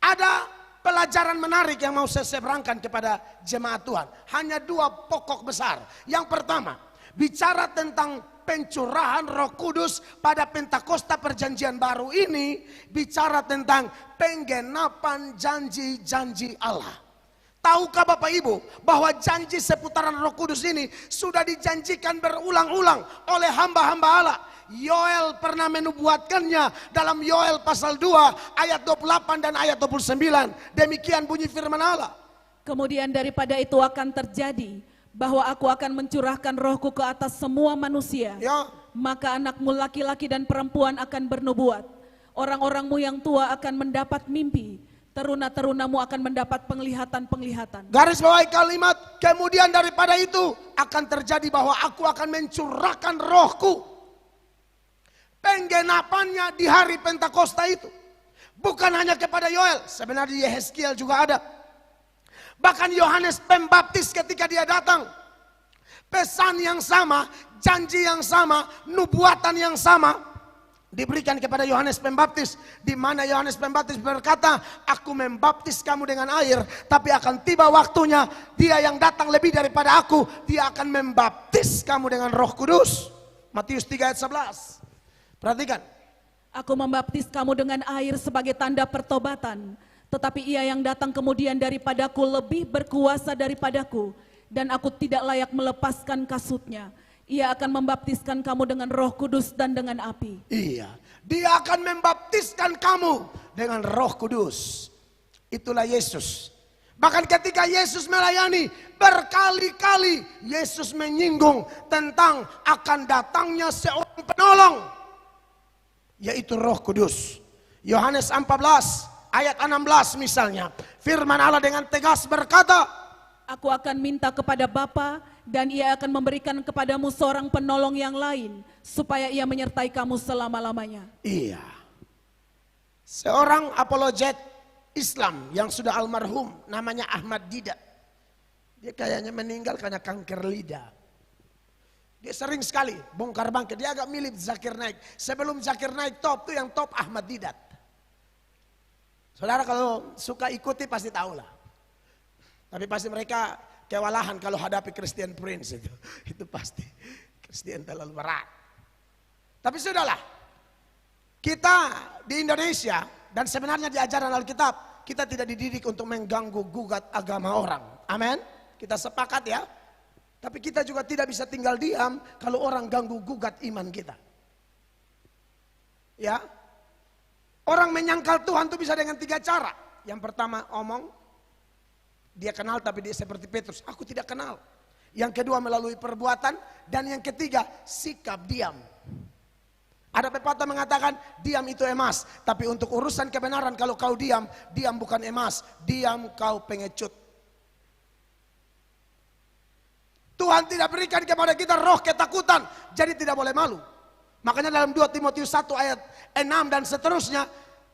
Ada pelajaran menarik yang mau saya seberangkan kepada jemaat Tuhan. Hanya 2 pokok besar. Yang pertama, bicara tentang pencurahan Roh Kudus pada Pentakosta Perjanjian Baru ini, bicara tentang penggenapan janji-janji Allah. Tahukah Bapak Ibu bahwa janji seputaran Roh Kudus ini sudah dijanjikan berulang-ulang oleh hamba-hamba Allah Yoel pernah menubuatkannya dalam Yoel pasal 2 ayat 28 dan ayat 29. Demikian bunyi firman Allah. Kemudian daripada itu akan terjadi bahwa aku akan mencurahkan rohku ke atas semua manusia. Ya. Maka anakmu laki-laki dan perempuan akan bernubuat. Orang-orangmu yang tua akan mendapat mimpi. Teruna-terunamu akan mendapat penglihatan-penglihatan. Garis bawahi kalimat, kemudian daripada itu akan terjadi bahwa aku akan mencurahkan rohku. Penggenapannya di hari Pentakosta itu. Bukan hanya kepada Yoel, sebenarnya Yehezkiel juga ada. Bahkan Yohanes Pembaptis ketika dia datang. Pesan yang sama, janji yang sama, nubuatan yang sama diberikan kepada Yohanes Pembaptis, di mana Yohanes Pembaptis berkata, aku membaptis kamu dengan air, tapi akan tiba waktunya dia yang datang lebih daripada aku, dia akan membaptis kamu dengan Roh Kudus. Matius 3 ayat 11. Perhatikan. Aku membaptis kamu dengan air sebagai tanda pertobatan, tetapi ia yang datang kemudian daripadaku lebih berkuasa daripadaku, dan aku tidak layak melepaskan kasutnya. Ia akan membaptiskan kamu dengan Roh Kudus dan dengan api. Iya, dia akan membaptiskan kamu dengan Roh Kudus. Itulah Yesus. Bahkan ketika Yesus melayani, berkali-kali Yesus menyinggung tentang akan datangnya seorang penolong, yaitu Roh Kudus. Yohanes 14 ayat 16 misalnya, firman Allah dengan tegas berkata, aku akan minta kepada Bapa, dan ia akan memberikan kepadamu seorang penolong yang lain, supaya ia menyertai kamu selama-lamanya. Iya. Seorang apologet Islam yang sudah almarhum, namanya Ahmad Didat. Dia kayaknya meninggal karena kanker lidah. Dia sering sekali bongkar bangkit, dia agak mirip Zakir Naik. Sebelum Zakir Naik top, tuh yang top Ahmad Didat. Saudara kalau suka ikuti pasti tahulah. Tapi pasti mereka kewalahan kalau hadapi Christian Prince itu. Itu pasti Christian terlalu berat. Tapi sudahlah. Kita di Indonesia dan sebenarnya di ajaran Alkitab, kita tidak dididik untuk mengganggu gugat agama orang. Amin. Kita sepakat ya. Tapi kita juga tidak bisa tinggal diam kalau orang ganggu gugat iman kita. Ya. Orang menyangkal Tuhan itu bisa dengan 3 cara. Yang pertama omong. Dia kenal tapi dia seperti Petrus, aku tidak kenal. Yang kedua melalui perbuatan, dan yang ketiga sikap diam. Ada pepatah mengatakan diam itu emas, tapi untuk urusan kebenaran kalau kau diam, diam bukan emas, diam kau pengecut. Tuhan tidak berikan kepada kita roh ketakutan, jadi tidak boleh malu. Makanya dalam 2 Timotius 1 ayat 6 dan seterusnya,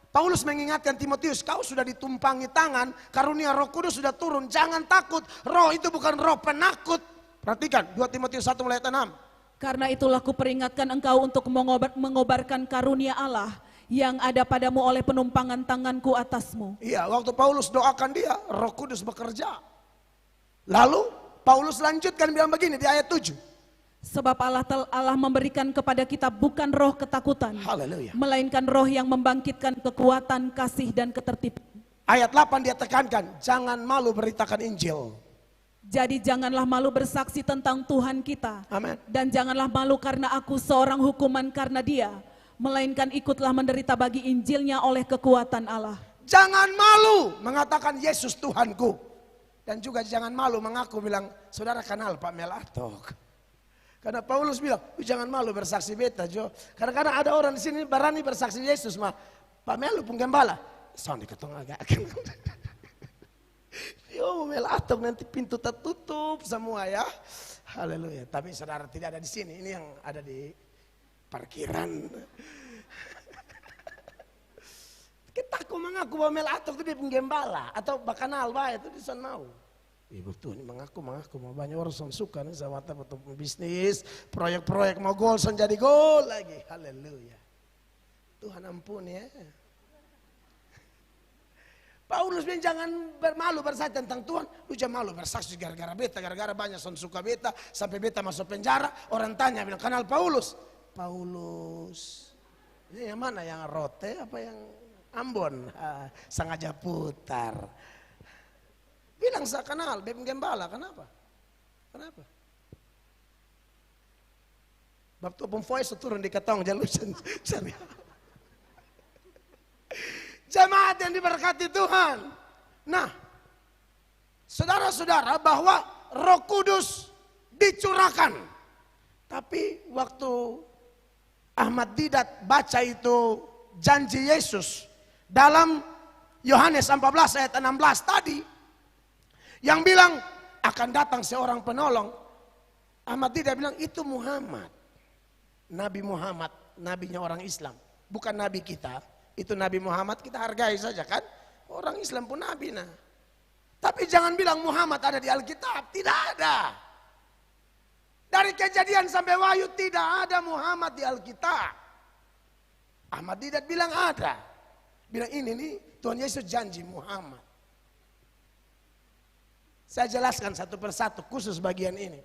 Paulus mengingatkan Timotius, kau sudah ditumpangi tangan, karunia Roh Kudus sudah turun, jangan takut. Roh itu bukan roh penakut. Perhatikan 2 Timotius 1 mulai ayat 6. Karena itulah kuperingatkan engkau untuk mengobarkan karunia Allah yang ada padamu oleh penumpangan tanganku atasmu. Iya, waktu Paulus doakan dia, Roh Kudus bekerja. Lalu Paulus lanjutkan bilang begini di ayat 7. Sebab Allah memberikan kepada kita bukan roh ketakutan, Haleluya. melainkan roh yang membangkitkan kekuatan, kasih, dan ketertiban. Ayat 8 dia tekankan, jangan malu beritakan Injil. Jadi janganlah malu bersaksi tentang Tuhan kita. Amin. Dan janganlah malu karena aku seorang hukuman karena dia, melainkan ikutlah menderita bagi Injilnya oleh kekuatan Allah. Jangan malu mengatakan Yesus Tuhanku. Dan juga jangan malu mengaku bilang, saudara kenal Pak Melatok. Karena Paulus bilang, jangan malu bersaksi beta Jo. Kadang-kadang ada orang di sini berani bersaksi Yesus mah. Pak Melu penggembala. Soalnya ketong agak. Yo Melatok nanti pintu tertutup semua ya. Haleluya. Tapi saudara tidak ada di sini. Ini yang ada di parkiran. Kita aku mengaku bahwa Melatok itu dia penggembala. Atau bahkan alba itu di sana mau. Ibu tuh ini mengaku mau banyak orang suka nih sama untuk bisnis, proyek-proyek mau gol jadi gol lagi. Haleluya. Tuhan ampuni ya. Paulus bilang jangan bermalu bersaksi tentang Tuhan. Lu jangan malu bersaksi gara-gara beta, gara-gara banyak suka beta sampai beta masuk penjara. Orang tanya bilang kenal Paulus. Paulus. Ini yang mana, yang Rote apa yang Ambon? Sengaja putar. Bilang saya kenal, Beb Gembala, kenapa? Kenapa? Bab tu pun voice turun di ketong jalur cari. Jemaat yang diberkati Tuhan. Nah, saudara-saudara, bahwa Roh Kudus dicurahkan. Tapi waktu Ahmad Didat baca itu janji Yesus dalam Yohanes 14 ayat 16 tadi, yang bilang akan datang seorang penolong, Ahmad Didat bilang itu Muhammad. Nabi Muhammad, nabinya orang Islam, bukan nabi kita. Itu Nabi Muhammad kita hargai saja kan. Orang Islam pun nabi nah. Tapi jangan bilang Muhammad ada di Alkitab, tidak ada. Dari Kejadian sampai Wahyu tidak ada Muhammad di Alkitab. Ahmad Didat bilang ada. Bilang ini nih Tuhan Yesus janji Muhammad. Saya jelaskan satu persatu khusus bagian ini.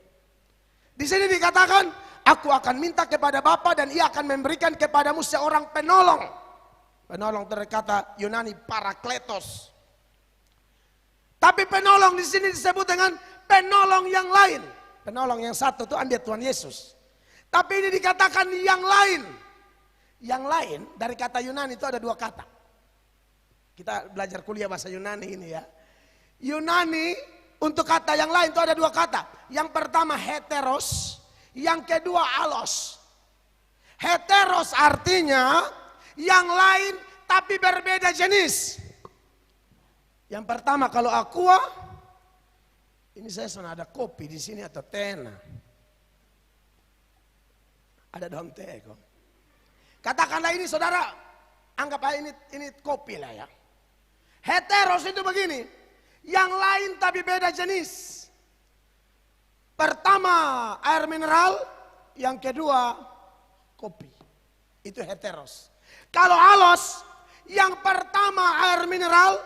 Di sini dikatakan, aku akan minta kepada Bapa dan ia akan memberikan kepadamu seorang penolong. Penolong terkata Yunani parakletos. Tapi penolong di sini disebut dengan penolong yang lain. Penolong yang satu itu anda Tuhan Yesus. Tapi ini dikatakan yang lain. Yang lain dari kata Yunani itu ada dua kata. Kita belajar kuliah bahasa Yunani ini ya. Yunani untuk kata yang lain itu ada dua kata. Yang pertama heteros, yang kedua alos. Heteros artinya yang lain tapi berbeda jenis. Yang pertama kalau aqua, ini saya sana ada kopi di sini atau tena. Ada daun teh kok. Katakanlah ini saudara, anggap aja ini kopi lah ya. Heteros itu begini. Yang lain tapi beda jenis. Pertama air mineral, yang kedua kopi. Itu heteros. Kalau alos, yang pertama air mineral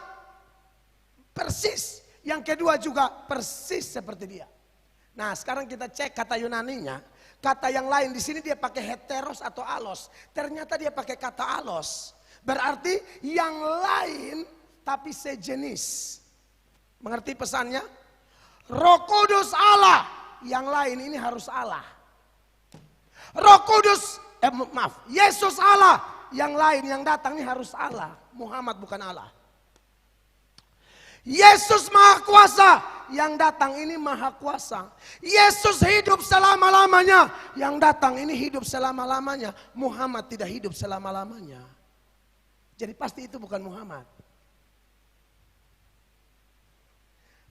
persis, yang kedua juga persis seperti dia. Nah, sekarang kita cek kata Yunaninya. Kata yang lain di sini dia pakai heteros atau alos. Ternyata dia pakai kata alos. Berarti yang lain tapi sejenis. Mengerti pesannya? Roh Kudus Allah, yang lain ini harus Allah. Roh Kudus, Yesus Allah, yang lain yang datang ini harus Allah. Muhammad bukan Allah. Yesus Maha Kuasa, yang datang ini Maha Kuasa. Yesus hidup selama-lamanya, yang datang ini hidup selama-lamanya. Muhammad tidak hidup selama-lamanya. Jadi pasti itu bukan Muhammad.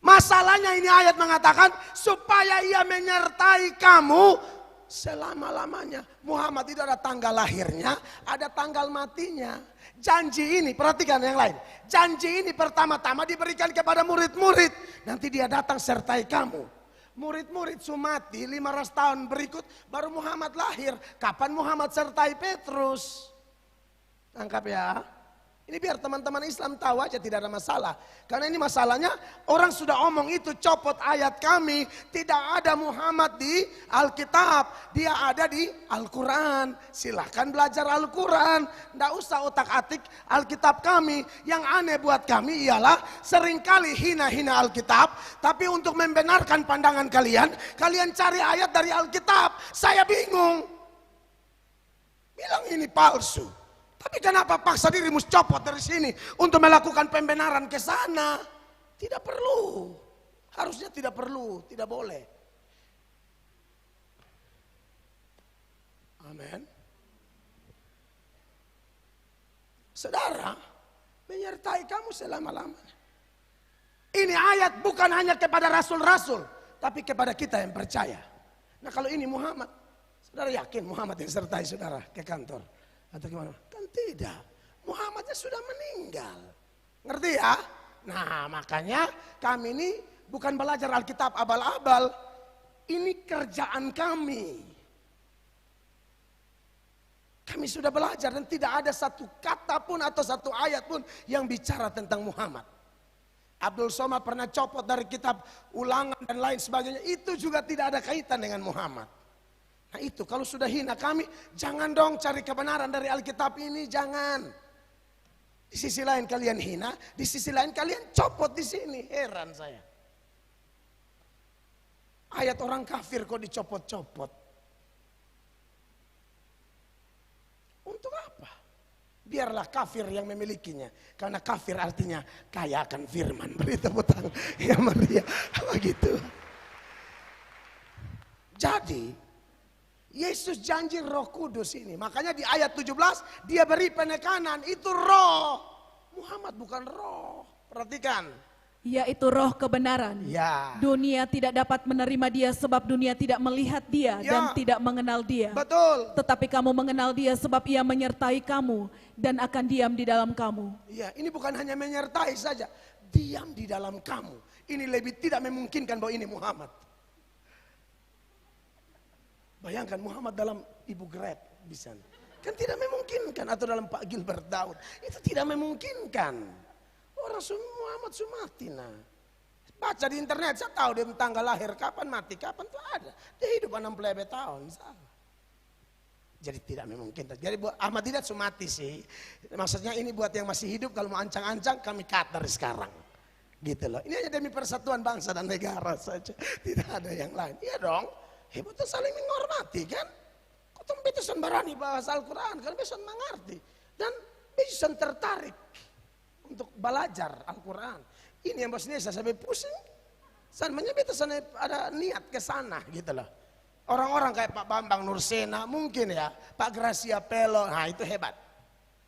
Masalahnya ini ayat mengatakan supaya ia menyertai kamu selama-lamanya. Muhammad itu ada tanggal lahirnya, ada tanggal matinya. Janji ini, perhatikan yang lain. Janji ini pertama-tama diberikan kepada murid-murid. Nanti dia datang sertai kamu. Murid-murid sumati 500 tahun berikut baru Muhammad lahir. Kapan Muhammad sertai Petrus? Tangkap ya. Ini biar teman-teman Islam tahu aja, tidak ada masalah. Karena ini masalahnya orang sudah omong itu, copot ayat kami. Tidak ada Muhammad di Alkitab, dia ada di Al-Quran. Silahkan belajar Al-Quran. Tidak usah otak-atik Alkitab kami. Yang aneh buat kami ialah seringkali hina-hina Alkitab. Tapi untuk membenarkan pandangan kalian, kalian cari ayat dari Alkitab. Saya bingung. Bilang ini palsu. Tapi kenapa paksa dirimu copot dari sini untuk melakukan pembenaran ke sana? Tidak perlu. Harusnya tidak perlu, tidak boleh. Amin. Saudara, menyertai kamu selama-lamanya. Ini ayat bukan hanya kepada rasul-rasul, tapi kepada kita yang percaya. Nah kalau ini Muhammad, saudara yakin Muhammad yang sertai saudara ke kantor? Atau gimana? Kan tidak. Muhammadnya sudah meninggal. Ngerti ya? Nah makanya kami ini bukan belajar Alkitab abal-abal. Ini kerjaan kami. Kami sudah belajar dan tidak ada satu kata pun atau satu ayat pun yang bicara tentang Muhammad. Abdul Somad pernah copot dari kitab Ulangan dan lain sebagainya. Itu juga tidak ada kaitan dengan Muhammad. Nah itu kalau sudah hina kami, jangan dong cari kebenaran dari Alkitab ini, jangan. Di sisi lain kalian hina, di sisi lain kalian copot di sini, heran saya. Ayat orang kafir kok dicopot-copot. biarlah kafir yang memilikinya. Karena kafir artinya kaya akan firman. Beri tepuk tangan ya Maria. Begitu. Jadi Yesus janji Roh Kudus ini. Makanya di ayat 17 dia beri penekanan itu roh. Muhammad bukan roh. Perhatikan. Yaitu roh kebenaran. Ya. Dunia tidak dapat menerima dia sebab dunia tidak melihat dia Ya. dan tidak mengenal dia. Betul. Tetapi kamu mengenal dia sebab ia menyertai kamu dan akan diam di dalam kamu. Ya, ini bukan hanya menyertai saja. Diam di dalam kamu. Ini lebih tidak memungkinkan bahwa ini Muhammad. Bayangkan Muhammad dalam Ibu Grab bisa. Kan tidak memungkinkan. Atau dalam Pak Gilbert Daud. Itu tidak memungkinkan. Orang Muhammad mati nah. Baca di internet, saya tahu dia tanggal lahir, kapan mati, kapan tuh ada. Dia hidup 60 tahun, salah. Jadi tidak memungkinkan. Jadi buat Ahmad Didat mati sih. Maksudnya ini buat yang masih hidup, kalau mau ancang-ancang kami cut dari sekarang. Gitu loh. Ini hanya demi persatuan bangsa dan negara saja. Tidak ada yang lain. Iya dong. Hebat saling menghormati kan. Kau bisa berani bahasa Al-Quran, kan bisa mengerti. Dan bisa tertarik untuk belajar Al-Quran. Ini yang bosnya saya sampai pusing. Sananya beta sana ada niat ke sana gitu loh. Orang-orang kayak Pak Bambang Nursena mungkin ya, Pak Gracia Pelo, nah itu hebat.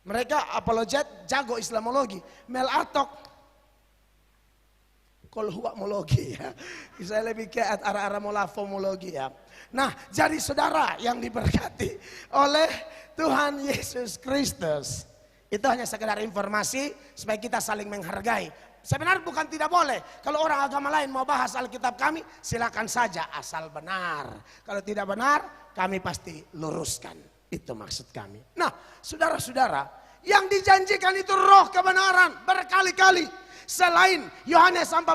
Mereka apologet, jago Islamologi. Mel Atok kolhuakmologi ya. Saya lebih ke arah-arah molafomologi ya. Nah, jadi saudara yang diberkati oleh Tuhan Yesus Kristus. Itu hanya sekedar informasi supaya kita saling menghargai. Sebenarnya bukan tidak boleh. Kalau orang agama lain mau bahas Alkitab kami, silakan saja asal benar. Kalau tidak benar, kami pasti luruskan. Itu maksud kami. Nah, saudara-saudara, yang dijanjikan itu roh kebenaran berkali-kali. Selain Yohanes 14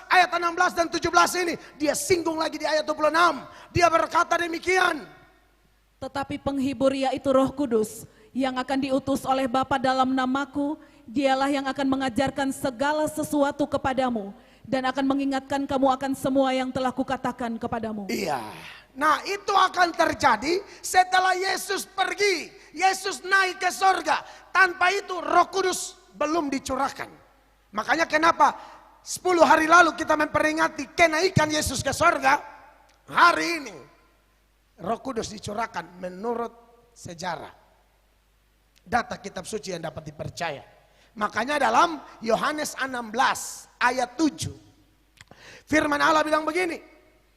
ayat 16 dan 17 ini, dia singgung lagi di ayat 26. Dia berkata demikian. Tetapi penghibur yaitu Roh Kudus yang akan diutus oleh Bapa dalam namaku, dialah yang akan mengajarkan segala sesuatu kepadamu dan akan mengingatkan kamu akan semua yang telah kukatakan kepadamu. Iya. Nah, itu akan terjadi setelah Yesus pergi. Yesus naik ke sorga. Tanpa itu Roh Kudus belum dicurahkan. Makanya kenapa 10 hari lalu kita memperingati kenaikan Yesus ke sorga. Hari ini Roh Kudus dicurahkan menurut sejarah. Data kitab suci yang dapat dipercaya. Makanya dalam Yohanes 16 ayat 7. Firman Allah bilang begini.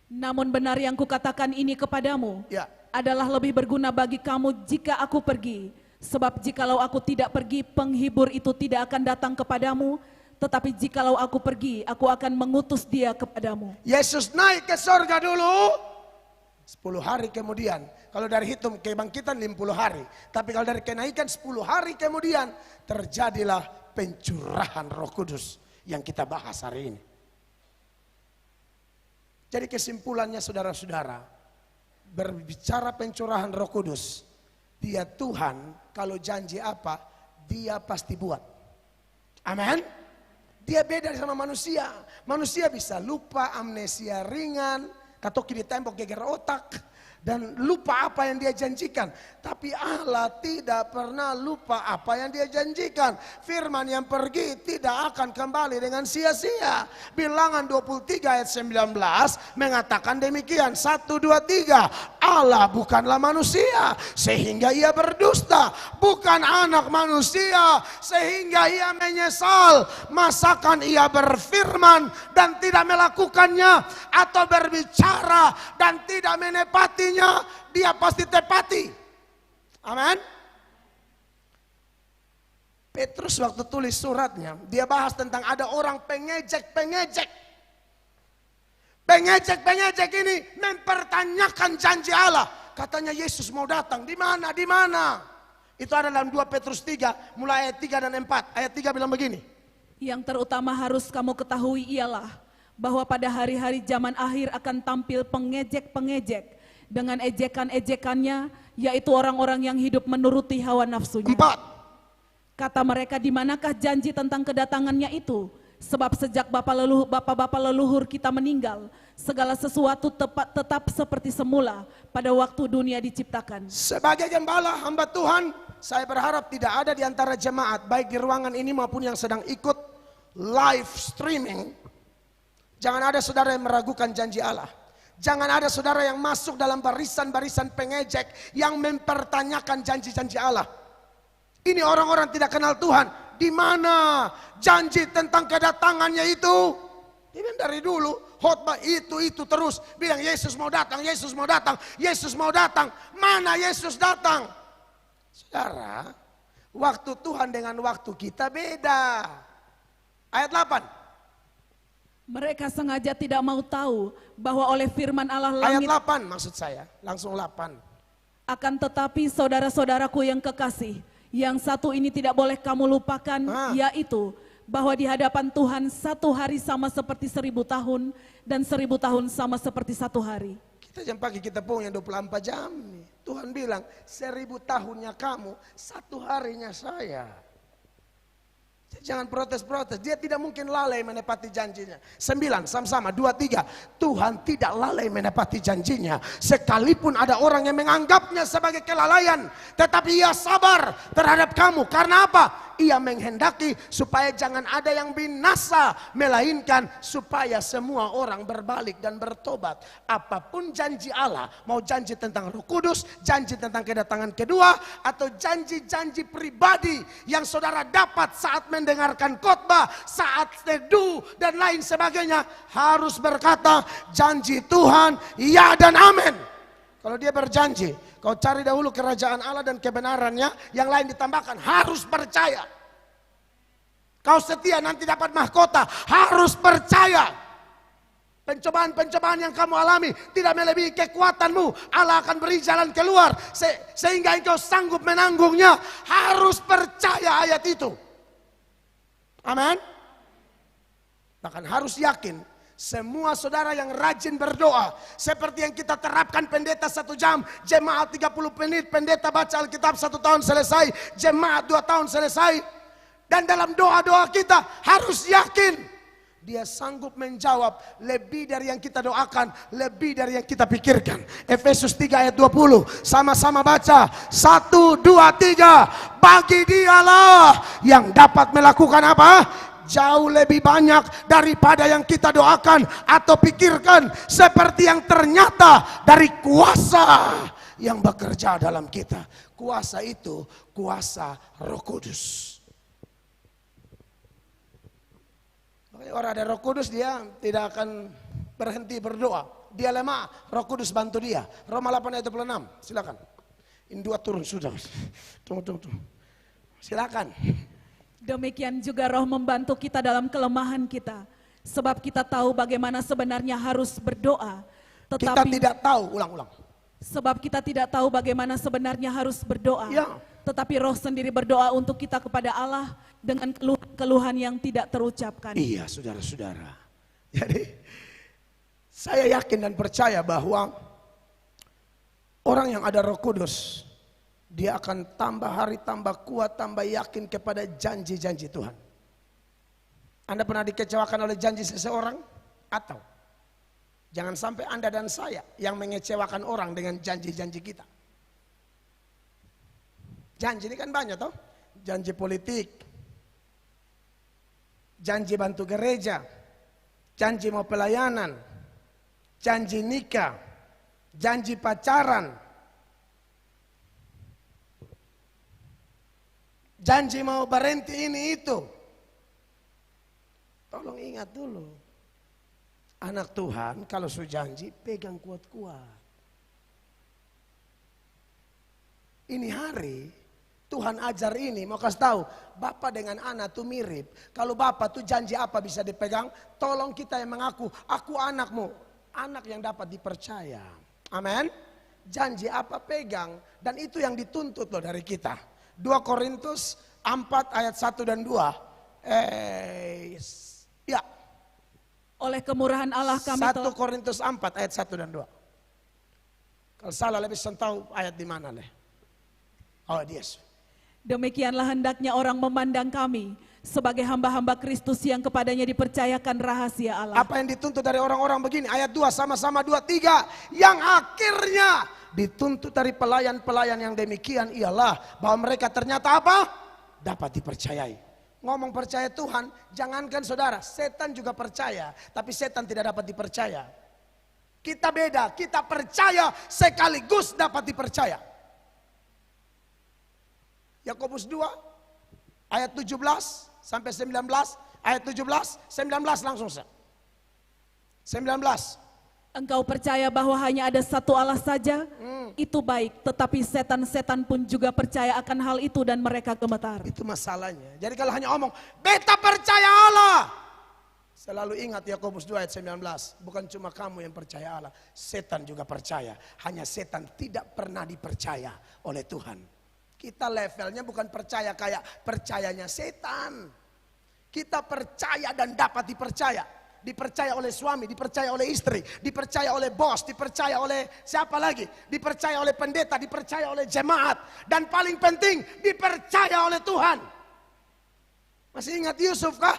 Namun benar yang kukatakan ini kepadamu Ya. adalah lebih berguna bagi kamu jika aku pergi. Sebab jikalau aku tidak pergi, penghibur itu tidak akan datang kepadamu. Tetapi jikalau aku pergi, aku akan mengutus dia kepadamu. Yesus naik ke sorga dulu. 10 hari kemudian, kalau dari hitung kebangkitan 50 hari. Tapi kalau dari kenaikan 10 hari kemudian, terjadilah pencurahan Roh Kudus yang kita bahas hari ini. Jadi kesimpulannya saudara-saudara, berbicara pencurahan Roh Kudus, dia Tuhan kalau janji apa, dia pasti buat. Amin. Dia beda sama manusia. Manusia bisa lupa, amnesia ringan, katoki di tembok geger otak, dan lupa apa yang dia janjikan. Tapi Allah tidak pernah lupa apa yang dia janjikan. Firman yang pergi tidak akan kembali dengan sia-sia. Bilangan 23 ayat 19 mengatakan demikian. 1, 2, 3. Allah bukanlah manusia sehingga ia berdusta. Bukan anak manusia sehingga ia menyesal. Masakan ia berfirman dan tidak melakukannya, atau berbicara dan tidak menepatinya, dia pasti tepati. Amin. Petrus waktu tulis suratnya, dia bahas tentang ada orang pengejek-pengejek. Pengejek-pengejek ini mempertanyakan janji Allah. Katanya Yesus mau datang, di mana? Di mana? Itu ada dalam 2 Petrus 3, mulai ayat 3 dan 4. Ayat 3 bilang begini. Yang terutama harus kamu ketahui ialah bahwa pada hari-hari zaman akhir akan tampil pengejek-pengejek dengan ejekan-ejekannya, yaitu orang-orang yang hidup menuruti hawa nafsunya. 4. Kata mereka, di manakah janji tentang kedatangannya itu? Sebab sejak bapak-bapak leluhur kita meninggal, segala sesuatu tetap seperti semula pada waktu dunia diciptakan. Sebagai gembala hamba Tuhan, saya berharap tidak ada di antara jemaat, baik di ruangan ini maupun yang sedang ikut live streaming, jangan ada saudara yang meragukan janji Allah. Jangan ada saudara yang masuk dalam barisan-barisan pengejek yang mempertanyakan janji-janji Allah. Ini orang-orang tidak kenal Tuhan. Di mana janji tentang kedatangannya itu? Ini dari dulu khotbah itu terus bilang Yesus mau datang, Yesus mau datang, Yesus mau datang. Mana Yesus datang? Saudara, waktu Tuhan dengan waktu kita beda. Ayat 8. Mereka sengaja tidak mau tahu bahwa oleh firman Allah Ayat langit 8 maksud saya, langsung 8. akan tetapi saudara-saudaraku yang kekasih, yang satu ini tidak boleh kamu lupakan, yaitu bahwa di hadapan Tuhan 1 hari sama seperti 1000 tahun dan 1000 tahun sama seperti 1 hari. Kita jam pagi kita punya 24 jam nih. Tuhan bilang 1000 tahunnya kamu, 1 harinya saya. Jangan protes-protes, dia tidak mungkin lalai menepati janjinya. 9, sama-sama, 2, 3. Tuhan tidak lalai menepati janjinya. Sekalipun ada orang yang menganggapnya sebagai kelalaian, tetapi ia sabar terhadap kamu. Karena apa? Ia menghendaki supaya jangan ada yang binasa, melainkan supaya semua orang berbalik dan bertobat. Apapun janji Allah, mau janji tentang Roh Kudus, janji tentang kedatangan kedua, atau janji-janji pribadi yang saudara dapat saat mendengarkan khotbah, saat teduh dan lain sebagainya, harus berkata janji Tuhan ya dan amin. Kalau dia berjanji, kau cari dahulu kerajaan Allah dan kebenarannya, yang lain ditambahkan, harus percaya. Kau setia nanti dapat mahkota, harus percaya. Pencobaan-pencobaan yang kamu alami tidak melebihi kekuatanmu, Allah akan beri jalan keluar sehingga engkau sanggup menanggungnya. Harus percaya ayat itu. Amin. Bahkan harus yakin. Semua saudara yang rajin berdoa, seperti yang kita terapkan pendeta 1 jam, jemaat 30 menit, pendeta baca Alkitab 1 tahun selesai, jemaat 2 tahun selesai. Dan dalam doa-doa kita harus yakin dia sanggup menjawab lebih dari yang kita doakan, lebih dari yang kita pikirkan. Efesus 3 ayat 20, sama-sama baca. 1, 2, 3. Bagi dialah yang dapat melakukan apa? Jauh lebih banyak daripada yang kita doakan atau pikirkan, seperti yang ternyata dari kuasa yang bekerja dalam kita. Kuasa itu kuasa Roh Kudus. Orang ada Roh Kudus dia tidak akan berhenti berdoa. Dia lemah, Roh Kudus bantu dia. Roma 8 ayat 26, silakan. Ini 2 turun sudah. Tunggu. Silakan. Demikian juga Roh membantu kita dalam kelemahan kita, sebab kita tahu bagaimana sebenarnya harus berdoa. Kita Tetapi tidak tahu, ulang. sebab kita tidak tahu bagaimana sebenarnya harus berdoa. Ya. Tetapi Roh sendiri berdoa untuk kita kepada Allah dengan keluhan yang tidak terucapkan. Iya, saudara-saudara. Jadi saya yakin dan percaya bahwa orang yang ada Roh Kudus, dia akan tambah hari, tambah kuat, tambah yakin kepada janji-janji Tuhan. Anda pernah dikecewakan oleh janji seseorang? Atau jangan sampai Anda dan saya yang mengecewakan orang dengan janji-janji kita. Janji ini kan banyak toh. Janji politik, janji bantu gereja, janji mau pelayanan, janji nikah, janji pacaran, janji mau berhenti ini itu. Tolong ingat dulu. Anak Tuhan kalau sudah janji pegang kuat-kuat. Ini hari Tuhan ajar ini mau kasih tahu, Bapak dengan anak tuh mirip. Kalau Bapak tuh janji apa bisa dipegang, tolong kita yang mengaku, aku anakmu, anak yang dapat dipercaya. Amin. Janji apa pegang, dan itu yang dituntut loh dari kita. 2 Korintus 4 ayat 1 dan 2. Ya. Oleh kemurahan Allah kami 1 telah Korintus 4 ayat 1 dan 2. Kalau salah lebih tahu ayat di mana nih. Oh, Yesus. Demikianlah hendaknya orang memandang kami, sebagai hamba-hamba Kristus yang kepadanya dipercayakan rahasia Allah. Apa yang dituntut dari orang-orang begini? Ayat 2 sama-sama 2, 3. Yang akhirnya dituntut dari pelayan-pelayan yang demikian ialah bahwa mereka ternyata apa? Dapat dipercayai. Ngomong percaya Tuhan, jangankan saudara, setan juga percaya, tapi setan tidak dapat dipercaya. Kita beda, kita percaya sekaligus dapat dipercaya. Yakobus 2 ayat 17 sampai 19, ayat 17, 19 langsung 19. Engkau percaya bahwa hanya ada satu Allah saja, itu baik, tetapi setan-setan pun juga percaya akan hal itu dan mereka gemetar. Itu masalahnya. Jadi kalau hanya omong, beta percaya Allah. Selalu ingat Yakobus 2 ayat 19, bukan cuma kamu yang percaya Allah, setan juga percaya. Hanya setan tidak pernah dipercaya oleh Tuhan. Kita levelnya bukan percaya kayak percayanya setan. Kita percaya dan dapat dipercaya. Dipercaya oleh suami, dipercaya oleh istri, dipercaya oleh bos, dipercaya oleh siapa lagi? Dipercaya oleh pendeta, dipercaya oleh jemaat. Dan paling penting, dipercaya oleh Tuhan. Masih ingat Yusuf kah?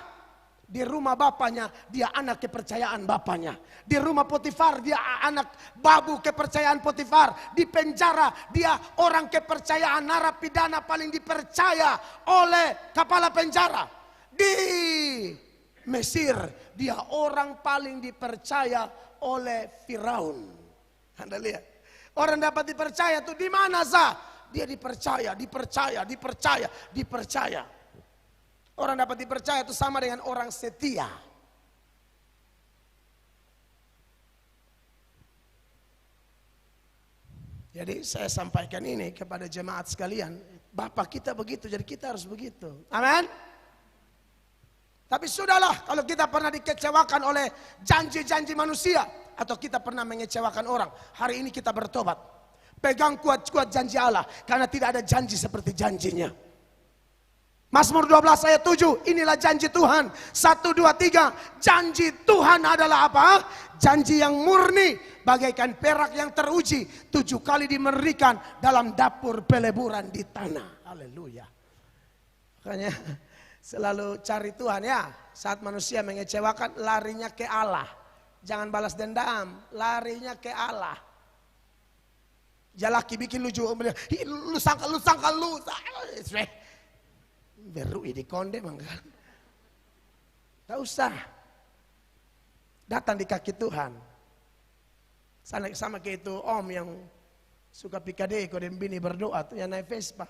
Di rumah bapaknya, dia anak kepercayaan bapaknya. Di rumah Potifar, dia anak babu kepercayaan Potifar. Di penjara, dia orang kepercayaan narapidana paling dipercaya oleh kepala penjara. Di Mesir, dia orang paling dipercaya oleh Firaun. Anda lihat, orang dapat dipercaya tuh di mana sah? Dia dipercaya. Orang dapat dipercaya itu sama dengan orang setia. Jadi saya sampaikan ini kepada jemaat sekalian. Bapak kita begitu, jadi kita harus begitu. Amin. Tapi sudahlah kalau kita pernah dikecewakan oleh janji-janji manusia. Atau kita pernah mengecewakan orang. Hari ini kita bertobat. Pegang kuat-kuat janji Allah. Karena tidak ada janji seperti janjinya. Mazmur 12 ayat 7, inilah janji Tuhan. 1, 2, 3, janji Tuhan adalah apa? Janji yang murni, bagaikan perak yang teruji, 7 kali dimerikan dalam dapur peleburan di tanah. Haleluya. Makanya selalu cari Tuhan ya. Saat manusia mengecewakan, larinya ke Allah. Jangan balas dendam, larinya ke Allah. Jalaki bikin lucu, lu sangka. Beru di konde mangga. Tak usah. Datang di kaki Tuhan. Sama kayak itu om yang suka pikade kode bini berdoa tuh yang naik Vespa.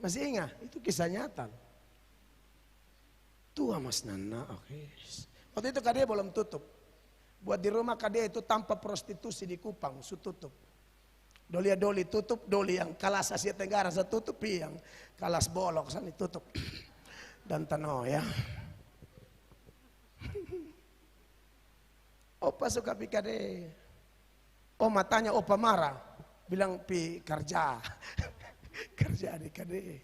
Masih ingat? Itu kisah nyata. Tua Mas Nana, oke. Waktu itu kade belum tutup. Buat di rumah kade itu tanpa prostitusi di Kupang, su tutup. Doli tutup, doli yang kalas Asia Tenggara saya tutup, yang kalas bolok sana tutup. Dan tano ya. Opa suka pikade. Oh matanya opa marah. Bilang pi kerja. Kerja di kade.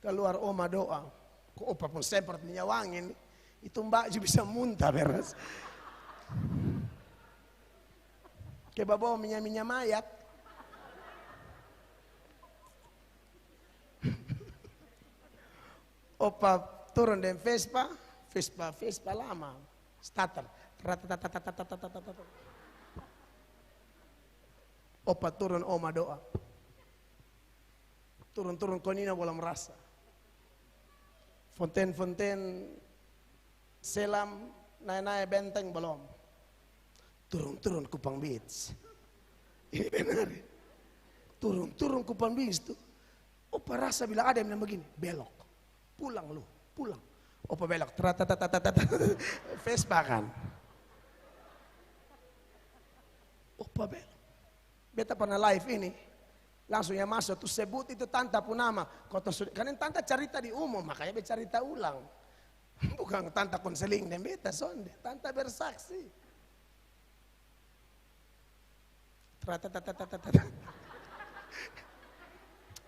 Keluar oma doa. Kok opa pun semprot minyak wangi. Itu mbak juga bisa muntah beres. Kayak bawa minyak mayat. Opa turun dari Vespa lama. Starter. Opa turun oma doa. Turun konina bola merasa. Fonten selam naik benteng belum. Turun Kupang Beach. Ini benar. Turun Kupang Beach tuh. Opa rasa bilang ada yang bilang begini, belok. Pulang lu, pulang. Opa belok, Vespa kan. Opa belok. Beta pernah live ini. Langsung yang masuk tuh sebut itu tanta pun nama. Karena tanta cerita di umum, makanya beta cerita ulang. Bukan tanta konseling dan beta sonde, tanta bersaksi.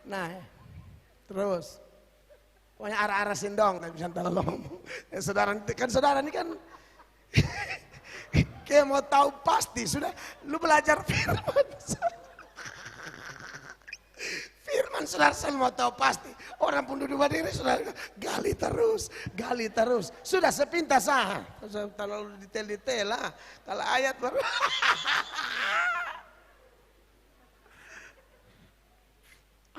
Nah, terus pokoknya arah-arah sindong tapi bisa tolong. Saudara ini kan kayak mau tahu pasti sudah lu belajar firman Cuman saudara saya mau tahu pasti. Orang pun duduk berdiri saudara gali terus, gali terus. Sudah sepintas terlalu detail-detail lah. Kalau ayat baru.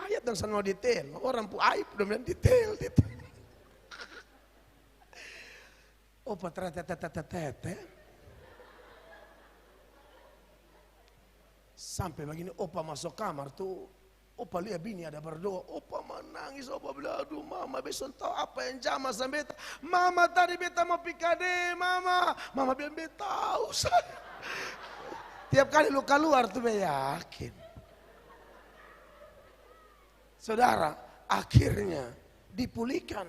Ayat yang sana detail. Orang pun aib udah bilang detail. Opa ternyata. Sampai begini opa masuk kamar tuh, opa lihat bini ada berdoa, opa menangis, opa bilang aduh mama besok tahu apa yang jama sama beta. Mama tadi beta mau pikade mama bilang beta tahu saya. Tiap kali lu keluar tuh beta yakin. Saudara, akhirnya dipulihkan.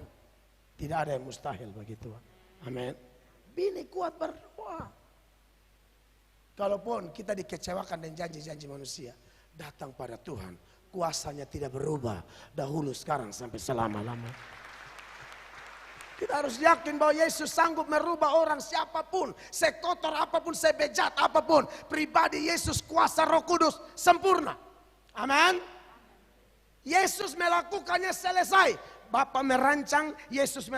Tidak ada yang mustahil bagi Tuhan. Amin. Bini kuat berdoa. Kalaupun kita dikecewakan dengan janji-janji manusia, datang pada Tuhan, kuasanya tidak berubah dahulu, sekarang, sampai selama-lama. Kita harus yakin bahwa Yesus sanggup merubah orang siapapun, sekotor apapun, sebejat apapun. Pribadi Yesus kuasa Roh Kudus sempurna. Amin. Yesus melakukannya selesai. Bapa merancang, Yesus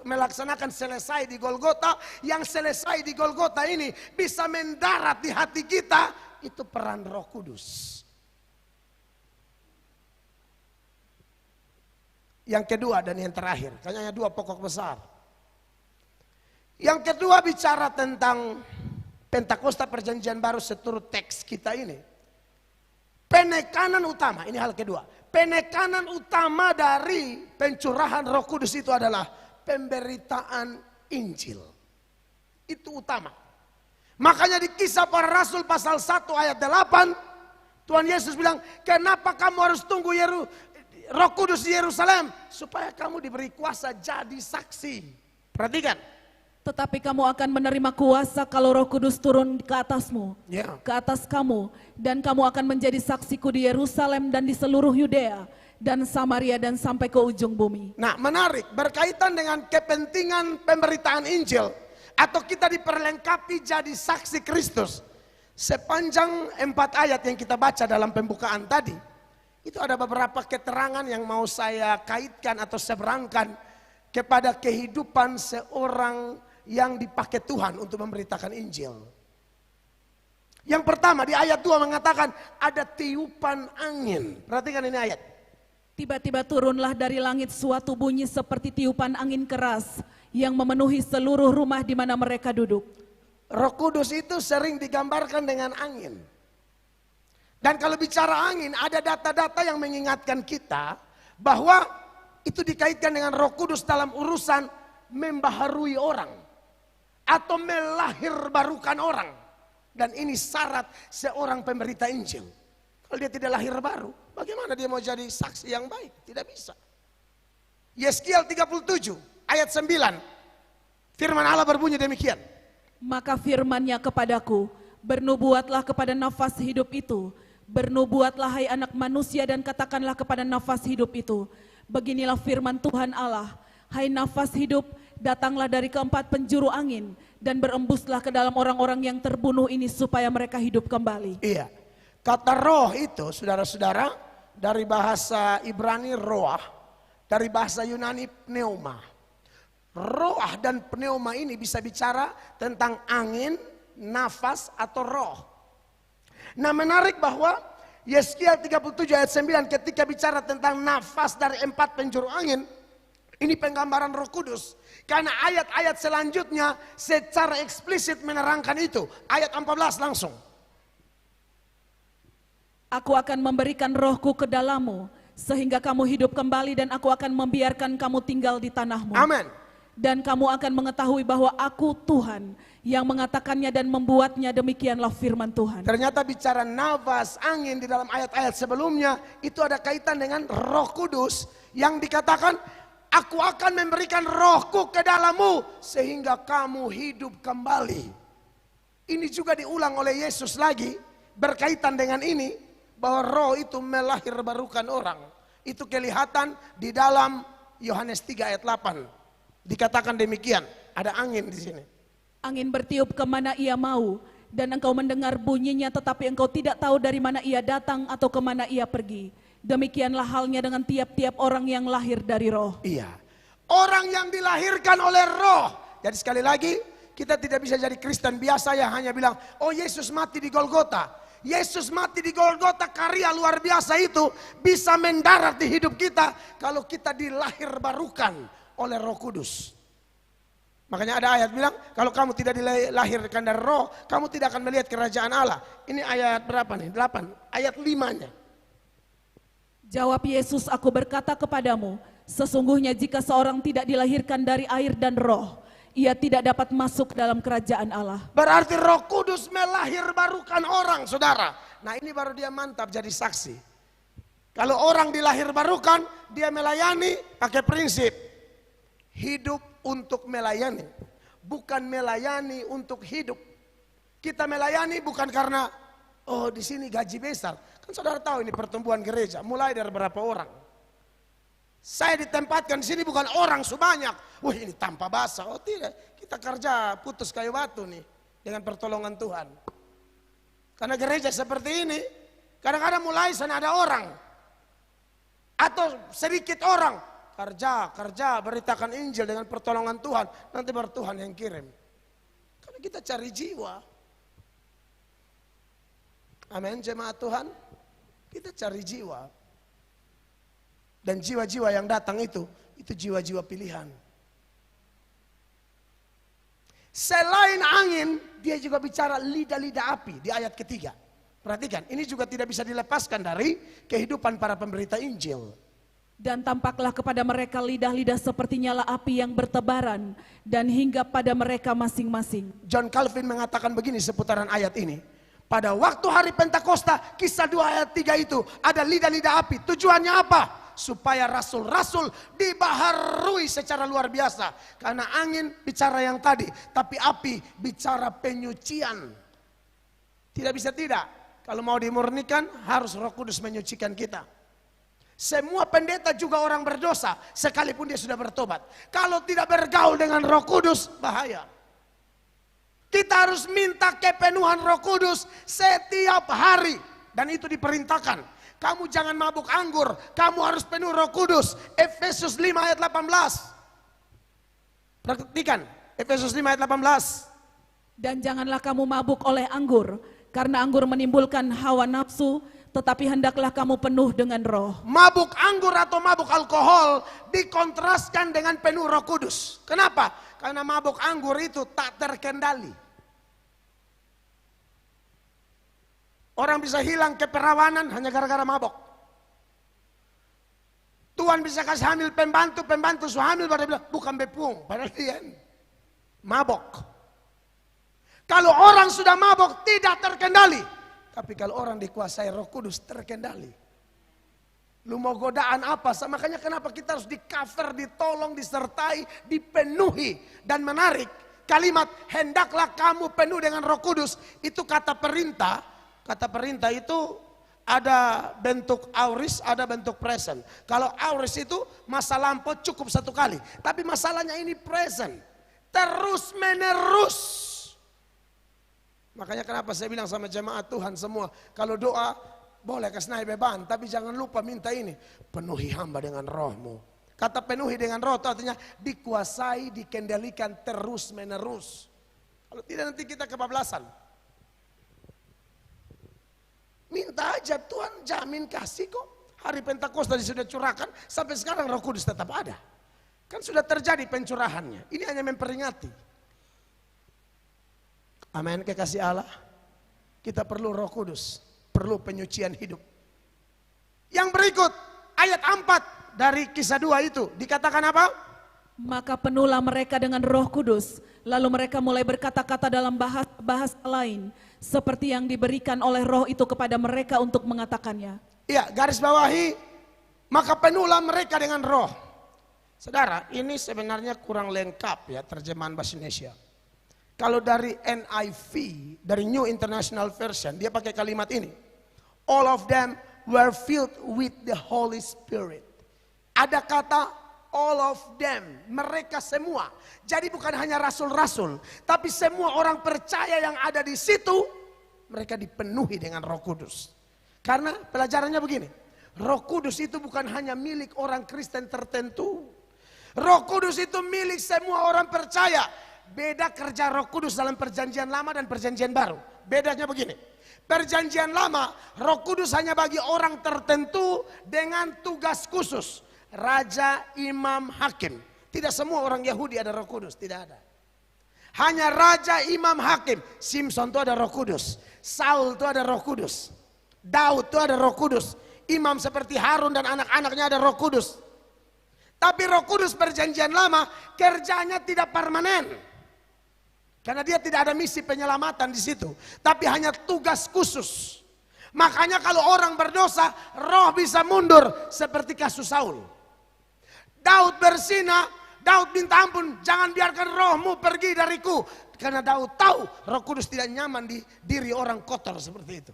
melaksanakan selesai di Golgota. Yang selesai di Golgota ini bisa mendarat di hati kita. Itu peran Roh Kudus. Yang kedua dan yang terakhir, kayaknya dua pokok besar. Yang kedua bicara tentang Pentakosta Perjanjian Baru seturut teks kita ini. Penekanan utama, ini hal kedua. Penekanan utama dari pencurahan Roh Kudus itu adalah pemberitaan Injil. Itu utama. Makanya di Kisah Para Rasul pasal 1 ayat 8, Tuhan Yesus bilang, kenapa kamu harus tunggu Roh Kudus di Yerusalem? Supaya kamu diberi kuasa jadi saksi. Perhatikan. Tetapi kamu akan menerima kuasa kalau Roh Kudus turun ke atasmu, ke atas kamu, dan kamu akan menjadi saksiku di Yerusalem dan di seluruh Yudea dan Samaria dan sampai ke ujung bumi. Nah, menarik, berkaitan dengan kepentingan pemberitaan Injil atau kita diperlengkapi jadi saksi Kristus. Sepanjang 4 ayat yang kita baca dalam pembukaan tadi, itu ada beberapa keterangan yang mau saya kaitkan atau seberangkan kepada kehidupan seorang yang dipakai Tuhan untuk memberitakan Injil. Yang pertama di ayat 2 mengatakan ada tiupan angin. Perhatikan ini ayat. Tiba-tiba turunlah dari langit suatu bunyi seperti tiupan angin keras yang memenuhi seluruh rumah di mana mereka duduk. Roh Kudus itu sering digambarkan dengan angin. Dan kalau bicara angin, ada data-data yang mengingatkan kita bahwa itu dikaitkan dengan Roh Kudus dalam urusan membaharui orang atau melahirbarukan orang. Dan ini syarat seorang pemberita Injil. Kalau dia tidak lahir baru, bagaimana dia mau jadi saksi yang baik? Tidak bisa. Yeskiel 37 ayat 9. Firman Allah berbunyi demikian. Maka firman-Nya kepadaku, bernubuatlah kepada nafas hidup itu. Bernubuatlah hai anak manusia dan katakanlah kepada nafas hidup itu. Beginilah firman Tuhan Allah, hai nafas hidup, datanglah dari keempat penjuru angin dan berembuslah ke dalam orang-orang yang terbunuh ini supaya mereka hidup kembali. Iya, kata roh itu saudara-saudara dari bahasa Ibrani roah, dari bahasa Yunani pneuma. Roah dan pneuma ini bisa bicara tentang angin, nafas atau roh. Nah, menarik bahwa Yeskiel 37 ayat 9 ketika bicara tentang nafas dari 4 penjuru angin, ini penggambaran Roh Kudus. Karena ayat-ayat selanjutnya secara eksplisit menerangkan itu. Ayat 14 langsung. Aku akan memberikan rohku ke dalammu, sehingga kamu hidup kembali dan aku akan membiarkan kamu tinggal di tanahmu. Amin. Dan kamu akan mengetahui bahwa aku Tuhan yang mengatakannya dan membuatnya, demikianlah firman Tuhan. Ternyata bicara nafas, angin di dalam ayat-ayat sebelumnya itu ada kaitan dengan Roh Kudus yang dikatakan aku akan memberikan rohku ke dalammu sehingga kamu hidup kembali. Ini juga diulang oleh Yesus lagi berkaitan dengan ini bahwa roh itu melahirbarukan orang. Itu kelihatan di dalam Yohanes 3 ayat 8. Dikatakan demikian, ada angin di sini. Angin bertiup kemana ia mau, dan engkau mendengar bunyinya, tetapi engkau tidak tahu dari mana ia datang atau kemana ia pergi. Demikianlah halnya dengan tiap-tiap orang yang lahir dari roh. Iya. Orang yang dilahirkan oleh roh. Jadi sekali lagi, kita tidak bisa jadi Kristen biasa yang hanya bilang, oh Yesus mati di Golgota. Yesus mati di Golgota, karya luar biasa itu bisa mendarat di hidup kita kalau kita dilahir barukan oleh Roh Kudus. Makanya ada ayat bilang, kalau kamu tidak dilahirkan dari roh, kamu tidak akan melihat kerajaan Allah. Ini ayat berapa nih? 8. Ayat 5-nya. Jawab Yesus, aku berkata kepadamu, sesungguhnya jika seorang tidak dilahirkan dari air dan roh, ia tidak dapat masuk dalam kerajaan Allah. Berarti Roh Kudus melahirbarukan orang, saudara. Nah ini baru dia mantap jadi saksi. Kalau orang dilahirbarukan, dia melayani pakai prinsip hidup untuk melayani, bukan melayani untuk hidup. Kita melayani bukan karena oh di sini gaji besar. Kan saudara tahu ini pertumbuhan gereja mulai dari berapa orang. Saya ditempatkan di sini bukan orang sebanyak. Wah ini tanpa basah. Oh tidak, kita kerja putus kayu batu nih dengan pertolongan Tuhan. Karena gereja seperti ini, kadang-kadang mulai sana ada orang atau sedikit orang. Kerja, beritakan Injil dengan pertolongan Tuhan. Nanti baru Tuhan yang kirim. Karena kita cari jiwa. Amin, jemaat Tuhan. Kita cari jiwa. Dan jiwa-jiwa yang datang itu jiwa-jiwa pilihan. Selain angin, dia juga bicara lidah-lidah api di ayat ketiga. Perhatikan, ini juga tidak bisa dilepaskan dari kehidupan para pemberita Injil. Dan tampaklah kepada mereka lidah-lidah seperti nyala api yang bertebaran dan hinggap pada mereka masing-masing. John Calvin mengatakan begini seputaran ayat ini. Pada waktu hari Pentakosta, kisah 2 ayat 3 itu ada lidah-lidah api. Tujuannya apa? Supaya rasul-rasul dibaharui secara luar biasa. Karena angin bicara yang tadi, tapi api bicara penyucian. Tidak bisa tidak. Kalau mau dimurnikan harus Roh Kudus menyucikan kita. Semua pendeta juga orang berdosa sekalipun dia sudah bertobat. Kalau tidak bergaul dengan Roh Kudus bahaya. Kita harus minta kepenuhan Roh Kudus setiap hari dan itu diperintahkan. Kamu jangan mabuk anggur, kamu harus penuh Roh Kudus. Efesus 5 ayat 18. Perhatikan, Efesus 5 ayat 18. Dan janganlah kamu mabuk oleh anggur, karena anggur menimbulkan hawa nafsu, tetapi hendaklah kamu penuh dengan roh. Mabuk anggur atau mabuk alkohol dikontraskan dengan penuh Roh Kudus. Kenapa? Karena mabuk anggur itu tak terkendali. Orang bisa hilang keperawanan hanya gara-gara mabok. Tuhan bisa kasih hamil pembantu suhamil pada bilang bukan bepung, padahal dia mabok. Kalau orang sudah mabok tidak terkendali. Tapi kalau orang dikuasai Roh Kudus terkendali. Lu mau godaan apa? Makanya kenapa kita harus di-cover, ditolong, disertai, dipenuhi. Dan menarik kalimat hendaklah kamu penuh dengan Roh Kudus. Itu kata perintah. Kata perintah itu ada bentuk auris, ada bentuk present. Kalau auris itu masa lampau cukup 1 kali. Tapi masalahnya ini present. Terus menerus. Makanya kenapa saya bilang sama jemaat Tuhan semua, kalau doa boleh kasih naik beban, tapi jangan lupa minta ini, penuhi hamba dengan rohmu. Kata penuhi dengan roh itu artinya dikuasai, dikendalikan terus menerus. Kalau tidak nanti kita kebablasan. Minta aja Tuhan jamin kasih kok. Hari Pentakosta sudah curahkan, sampai sekarang Roh Kudus tetap ada. Kan sudah terjadi pencurahannya, ini hanya memperingati. Amin, kekasih Allah. Kita perlu Roh Kudus, perlu penyucian hidup. Yang berikut, ayat 4 dari kisah 2 itu dikatakan apa? Maka penuhlah mereka dengan Roh Kudus, lalu mereka mulai berkata-kata dalam bahasa lain, seperti yang diberikan oleh Roh itu kepada mereka untuk mengatakannya. Iya, garis bawahi, maka penuhlah mereka dengan Roh. Saudara, ini sebenarnya kurang lengkap ya terjemahan bahasa Indonesia. Kalau dari NIV, dari New International Version, dia pakai kalimat ini. All of them were filled with the Holy Spirit. Ada kata all of them, mereka semua. Jadi bukan hanya rasul-rasul, tapi semua orang percaya yang ada di situ, mereka dipenuhi dengan Roh Kudus. Karena pelajarannya begini, Roh Kudus itu bukan hanya milik orang Kristen tertentu. Roh Kudus itu milik semua orang percaya. Beda kerja Roh Kudus dalam perjanjian lama dan perjanjian baru. Bedanya begini. Perjanjian lama, Roh Kudus hanya bagi orang tertentu dengan tugas khusus. Raja, imam, hakim. Tidak semua orang Yahudi ada Roh Kudus, tidak ada. Hanya raja, imam, hakim. Simson itu ada Roh Kudus. Saul itu ada Roh Kudus. Daud itu ada Roh Kudus. Imam seperti Harun dan anak-anaknya ada Roh Kudus. Tapi Roh Kudus perjanjian lama kerjanya tidak permanen. Karena dia tidak ada misi penyelamatan di situ, tapi hanya tugas khusus. Makanya kalau orang berdosa, roh bisa mundur seperti kasus Saul. Daud bersinah, Daud minta ampun, jangan biarkan rohmu pergi dariku. Karena Daud tahu Roh Kudus tidak nyaman di diri orang kotor seperti itu,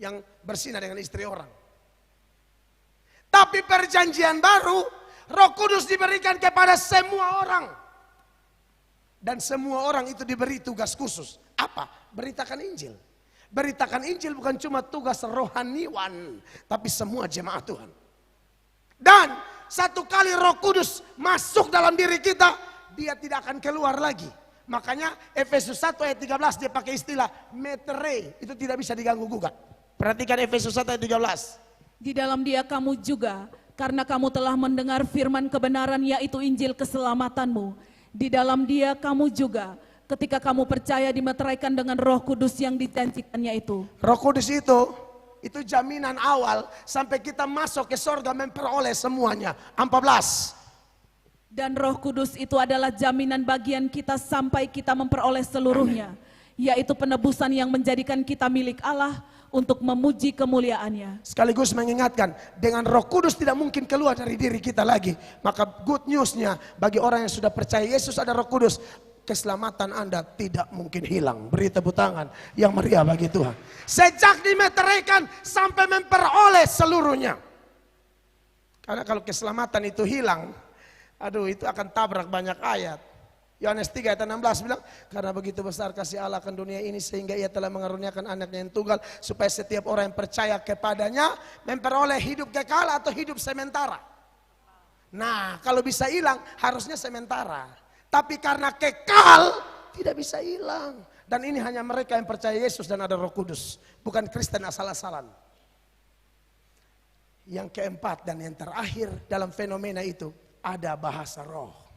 yang bersinah dengan istri orang. Tapi perjanjian baru, Roh Kudus diberikan kepada semua orang. Dan semua orang itu diberi tugas khusus. Apa? Beritakan Injil. Beritakan Injil bukan cuma tugas rohaniwan, tapi semua jemaat Tuhan. Dan satu kali Roh Kudus masuk dalam diri kita, dia tidak akan keluar lagi. Makanya Efesus 1 ayat 13 dia pakai istilah metere, itu tidak bisa diganggu gugat. Perhatikan Efesus 1 ayat 13. Di dalam dia kamu juga, karena kamu telah mendengar firman kebenaran yaitu Injil keselamatanmu. Di dalam dia kamu juga, ketika kamu percaya dimeteraikan dengan Roh Kudus yang dijanjikannya itu. Roh Kudus itu jaminan awal sampai kita masuk ke sorga memperoleh semuanya. 14. Dan Roh Kudus itu adalah jaminan bagian kita sampai kita memperoleh seluruhnya. Yaitu penebusan yang menjadikan kita milik Allah untuk memuji kemuliaannya. Sekaligus mengingatkan, dengan Roh Kudus tidak mungkin keluar dari diri kita lagi. Maka good newsnya bagi orang yang sudah percaya Yesus ada Roh Kudus, keselamatan Anda tidak mungkin hilang. Beri tepuk tangan yang meriah bagi Tuhan. Sejak dimeteraikan sampai memperoleh seluruhnya. Karena kalau keselamatan itu hilang, aduh itu akan tabrak banyak ayat. Yohanes 3 ayat 16 bilang, karena begitu besar kasih Allah akan dunia ini sehingga ia telah mengaruniakan anaknya yang tunggal supaya setiap orang yang percaya kepadanya memperoleh hidup kekal atau hidup sementara. Nah kalau bisa hilang harusnya sementara, tapi karena kekal tidak bisa hilang. Dan ini hanya mereka yang percaya Yesus dan ada Roh Kudus, bukan Kristen asal-asalan. Yang keempat dan yang terakhir dalam fenomena itu ada bahasa roh.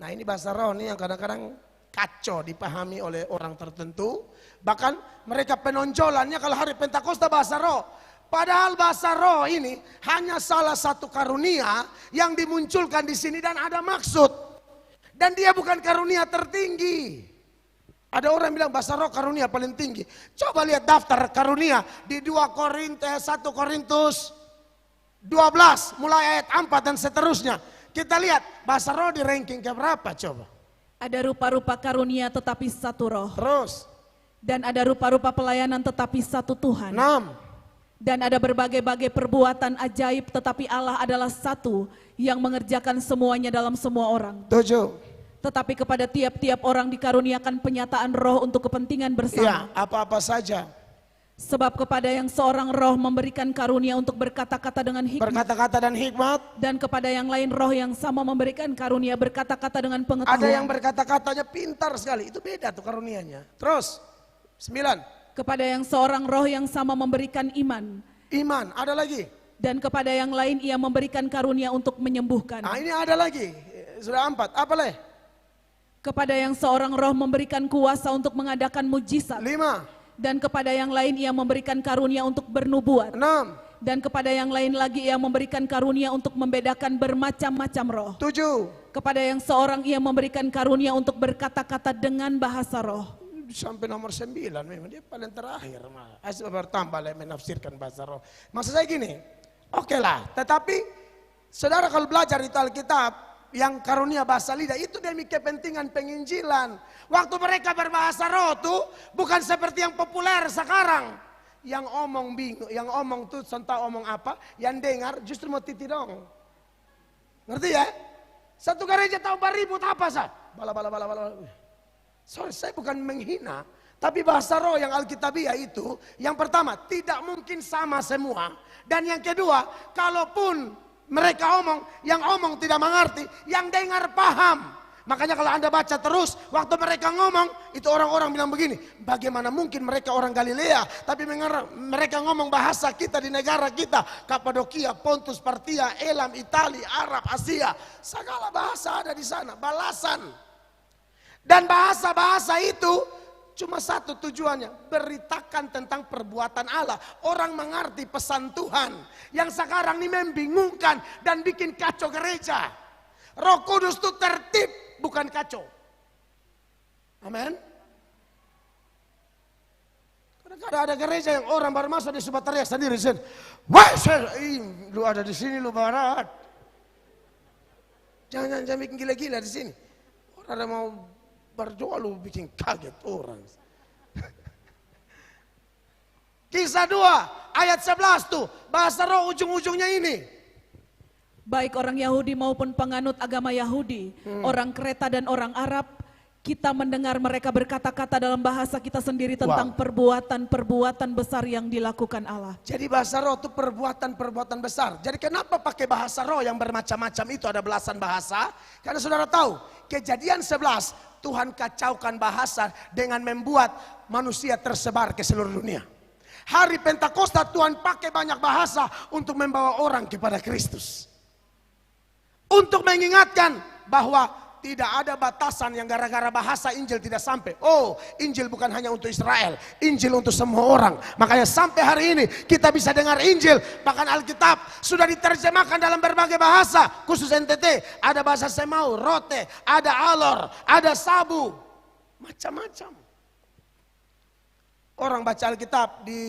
Nah ini bahasa roh ini yang kadang-kadang kacau dipahami oleh orang tertentu. Bahkan mereka penonjolannya kalau hari Pentakosta bahasa roh. Padahal bahasa roh ini hanya salah satu karunia yang dimunculkan di sini dan ada maksud. Dan dia bukan karunia tertinggi. Ada orang bilang bahasa roh karunia paling tinggi. Coba lihat daftar karunia di 1 Korintus 12 mulai ayat 4 dan seterusnya. Kita lihat bahasa roh di ranking ke berapa coba. Ada rupa-rupa karunia tetapi satu roh. Terus. Dan ada rupa-rupa pelayanan tetapi satu Tuhan. 6. Dan ada berbagai-bagai perbuatan ajaib tetapi Allah adalah satu yang mengerjakan semuanya dalam semua orang. 7. Tetapi kepada tiap-tiap orang dikaruniakan penyataan roh untuk kepentingan bersama. Ya, apa-apa saja. Sebab kepada yang seorang roh memberikan karunia untuk berkata-kata dengan hikmat. Berkata-kata dan hikmat. Dan kepada yang lain roh yang sama memberikan karunia berkata-kata dengan pengetahuan. Ada yang berkata-katanya pintar sekali. Itu beda tuh karunianya. Terus. 9. Kepada yang seorang roh yang sama memberikan iman. Iman. Ada lagi. Dan kepada yang lain ia memberikan karunia untuk menyembuhkan. Nah ini ada lagi. Sudah 4. Apa lagi? Kepada yang seorang roh memberikan kuasa untuk mengadakan mujizat. 5. Dan kepada yang lain ia memberikan karunia untuk bernubuat. 6. Dan kepada yang lain lagi ia memberikan karunia untuk membedakan bermacam-macam roh. 7. Kepada yang seorang ia memberikan karunia untuk berkata-kata dengan bahasa roh. Sampai nomor 9 memang dia paling terakhir. Asal bertambah menafsirkan bahasa roh. Maksud saya gini, oke lah. Tetapi saudara kalau belajar di Alkitab, yang karunia bahasa lidah itu demi kepentingan penginjilan. Waktu mereka berbahasa roh tuh bukan seperti yang populer sekarang. Yang omong bingung, yang omong tuh entah omong apa, yang dengar justru mau titi dong. Ngerti ya? Satu gereja tahu beribut apa sah? Bala. Sorry, saya bukan menghina, Tapi bahasa roh yang Alkitabiah itu, yang pertama tidak mungkin sama semua. Dan yang kedua, kalaupun mereka omong, yang omong tidak mengerti, yang dengar paham. Makanya kalau Anda baca terus, waktu mereka ngomong, itu orang-orang bilang begini, bagaimana mungkin mereka orang Galilea, tapi mereka ngomong bahasa kita di negara kita, Kapadokia, Pontus, Partia, Elam, Italia, Arab, Asia, segala bahasa ada di sana, balasan. Dan bahasa-bahasa itu cuma satu tujuannya, beritakan tentang perbuatan Allah. Orang mengerti pesan Tuhan, yang sekarang ini membingungkan dan bikin kacau gereja. Roh Kudus itu tertib, bukan kacau. Amin. Kadang-kadang ada gereja yang orang baru masuk di sudah teriak sendiri. Wah, lu ada di sini, lu barat. Jangan bikin gila-gila di sini. Orang ada mau berdoa, lu bikin kaget orang. Kisah 2 ayat 11 tuh, bahasa roh ujung-ujungnya ini. Baik orang Yahudi maupun penganut agama Yahudi, orang Kreta dan orang Arab, kita mendengar mereka berkata-kata dalam bahasa kita sendiri tentang perbuatan-perbuatan besar yang dilakukan Allah. Jadi bahasa roh itu perbuatan-perbuatan besar. Jadi kenapa pakai bahasa roh yang bermacam-macam itu, ada belasan bahasa? Karena saudara tahu, Kejadian 11, Tuhan kacaukan bahasa dengan membuat manusia tersebar ke seluruh dunia. Hari Pentakosta Tuhan pakai banyak bahasa untuk membawa orang kepada Kristus. Untuk mengingatkan bahwa tidak ada batasan yang gara-gara bahasa Injil tidak sampai. Oh, Injil bukan hanya untuk Israel, Injil untuk semua orang. Makanya sampai hari ini kita bisa dengar Injil. Bahkan Alkitab sudah diterjemahkan dalam berbagai bahasa. Khusus NTT, ada bahasa Semau, Rote, ada Alor, ada Sabu. Macam-macam. Orang baca Alkitab di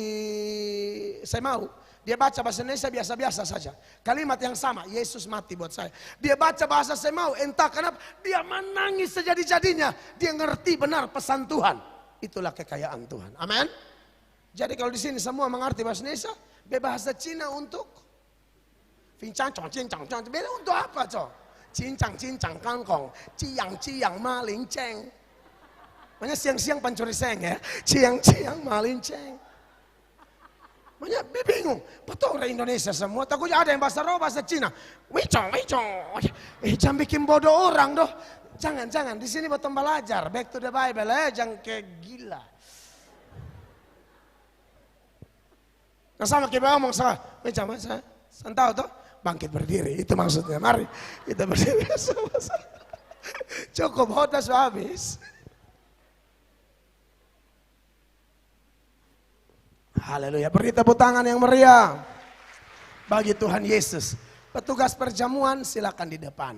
Semau, dia baca bahasa Indonesia biasa-biasa saja. Kalimat yang sama, Yesus mati buat saya. Dia baca bahasa Semau, entah kenapa dia menangis sejadi-jadinya. Dia ngerti benar pesan Tuhan. Itulah kekayaan Tuhan. Amin. Jadi kalau di sini semua mengerti bahasa Indonesia, bahasa Cina untuk cincang, cincang, cincang. Beda untuk apa, cow? Cincang, cincang, kangkong, ciang, ciang, maling, ceng. Makanya siang-siang pencuri seng ya. Ciang, ciang, maling, ceng. Makanya bingung, betul orang Indonesia semua, takutnya ada yang bahasa roh, bahasa Cina. Wicong, wicong. Jangan bikin bodoh orang doh. Jangan, di sini betul belajar, back to the Bible, jangan kayak gila. Nah sama kita ngomong sama, macam saya tahu toh, bangkit berdiri, itu maksudnya. Mari kita berdiri sama-sama. Cukup hotas habis. Haleluya, beri tepuk tangan yang meriah bagi Tuhan Yesus. Petugas perjamuan silakan di depan.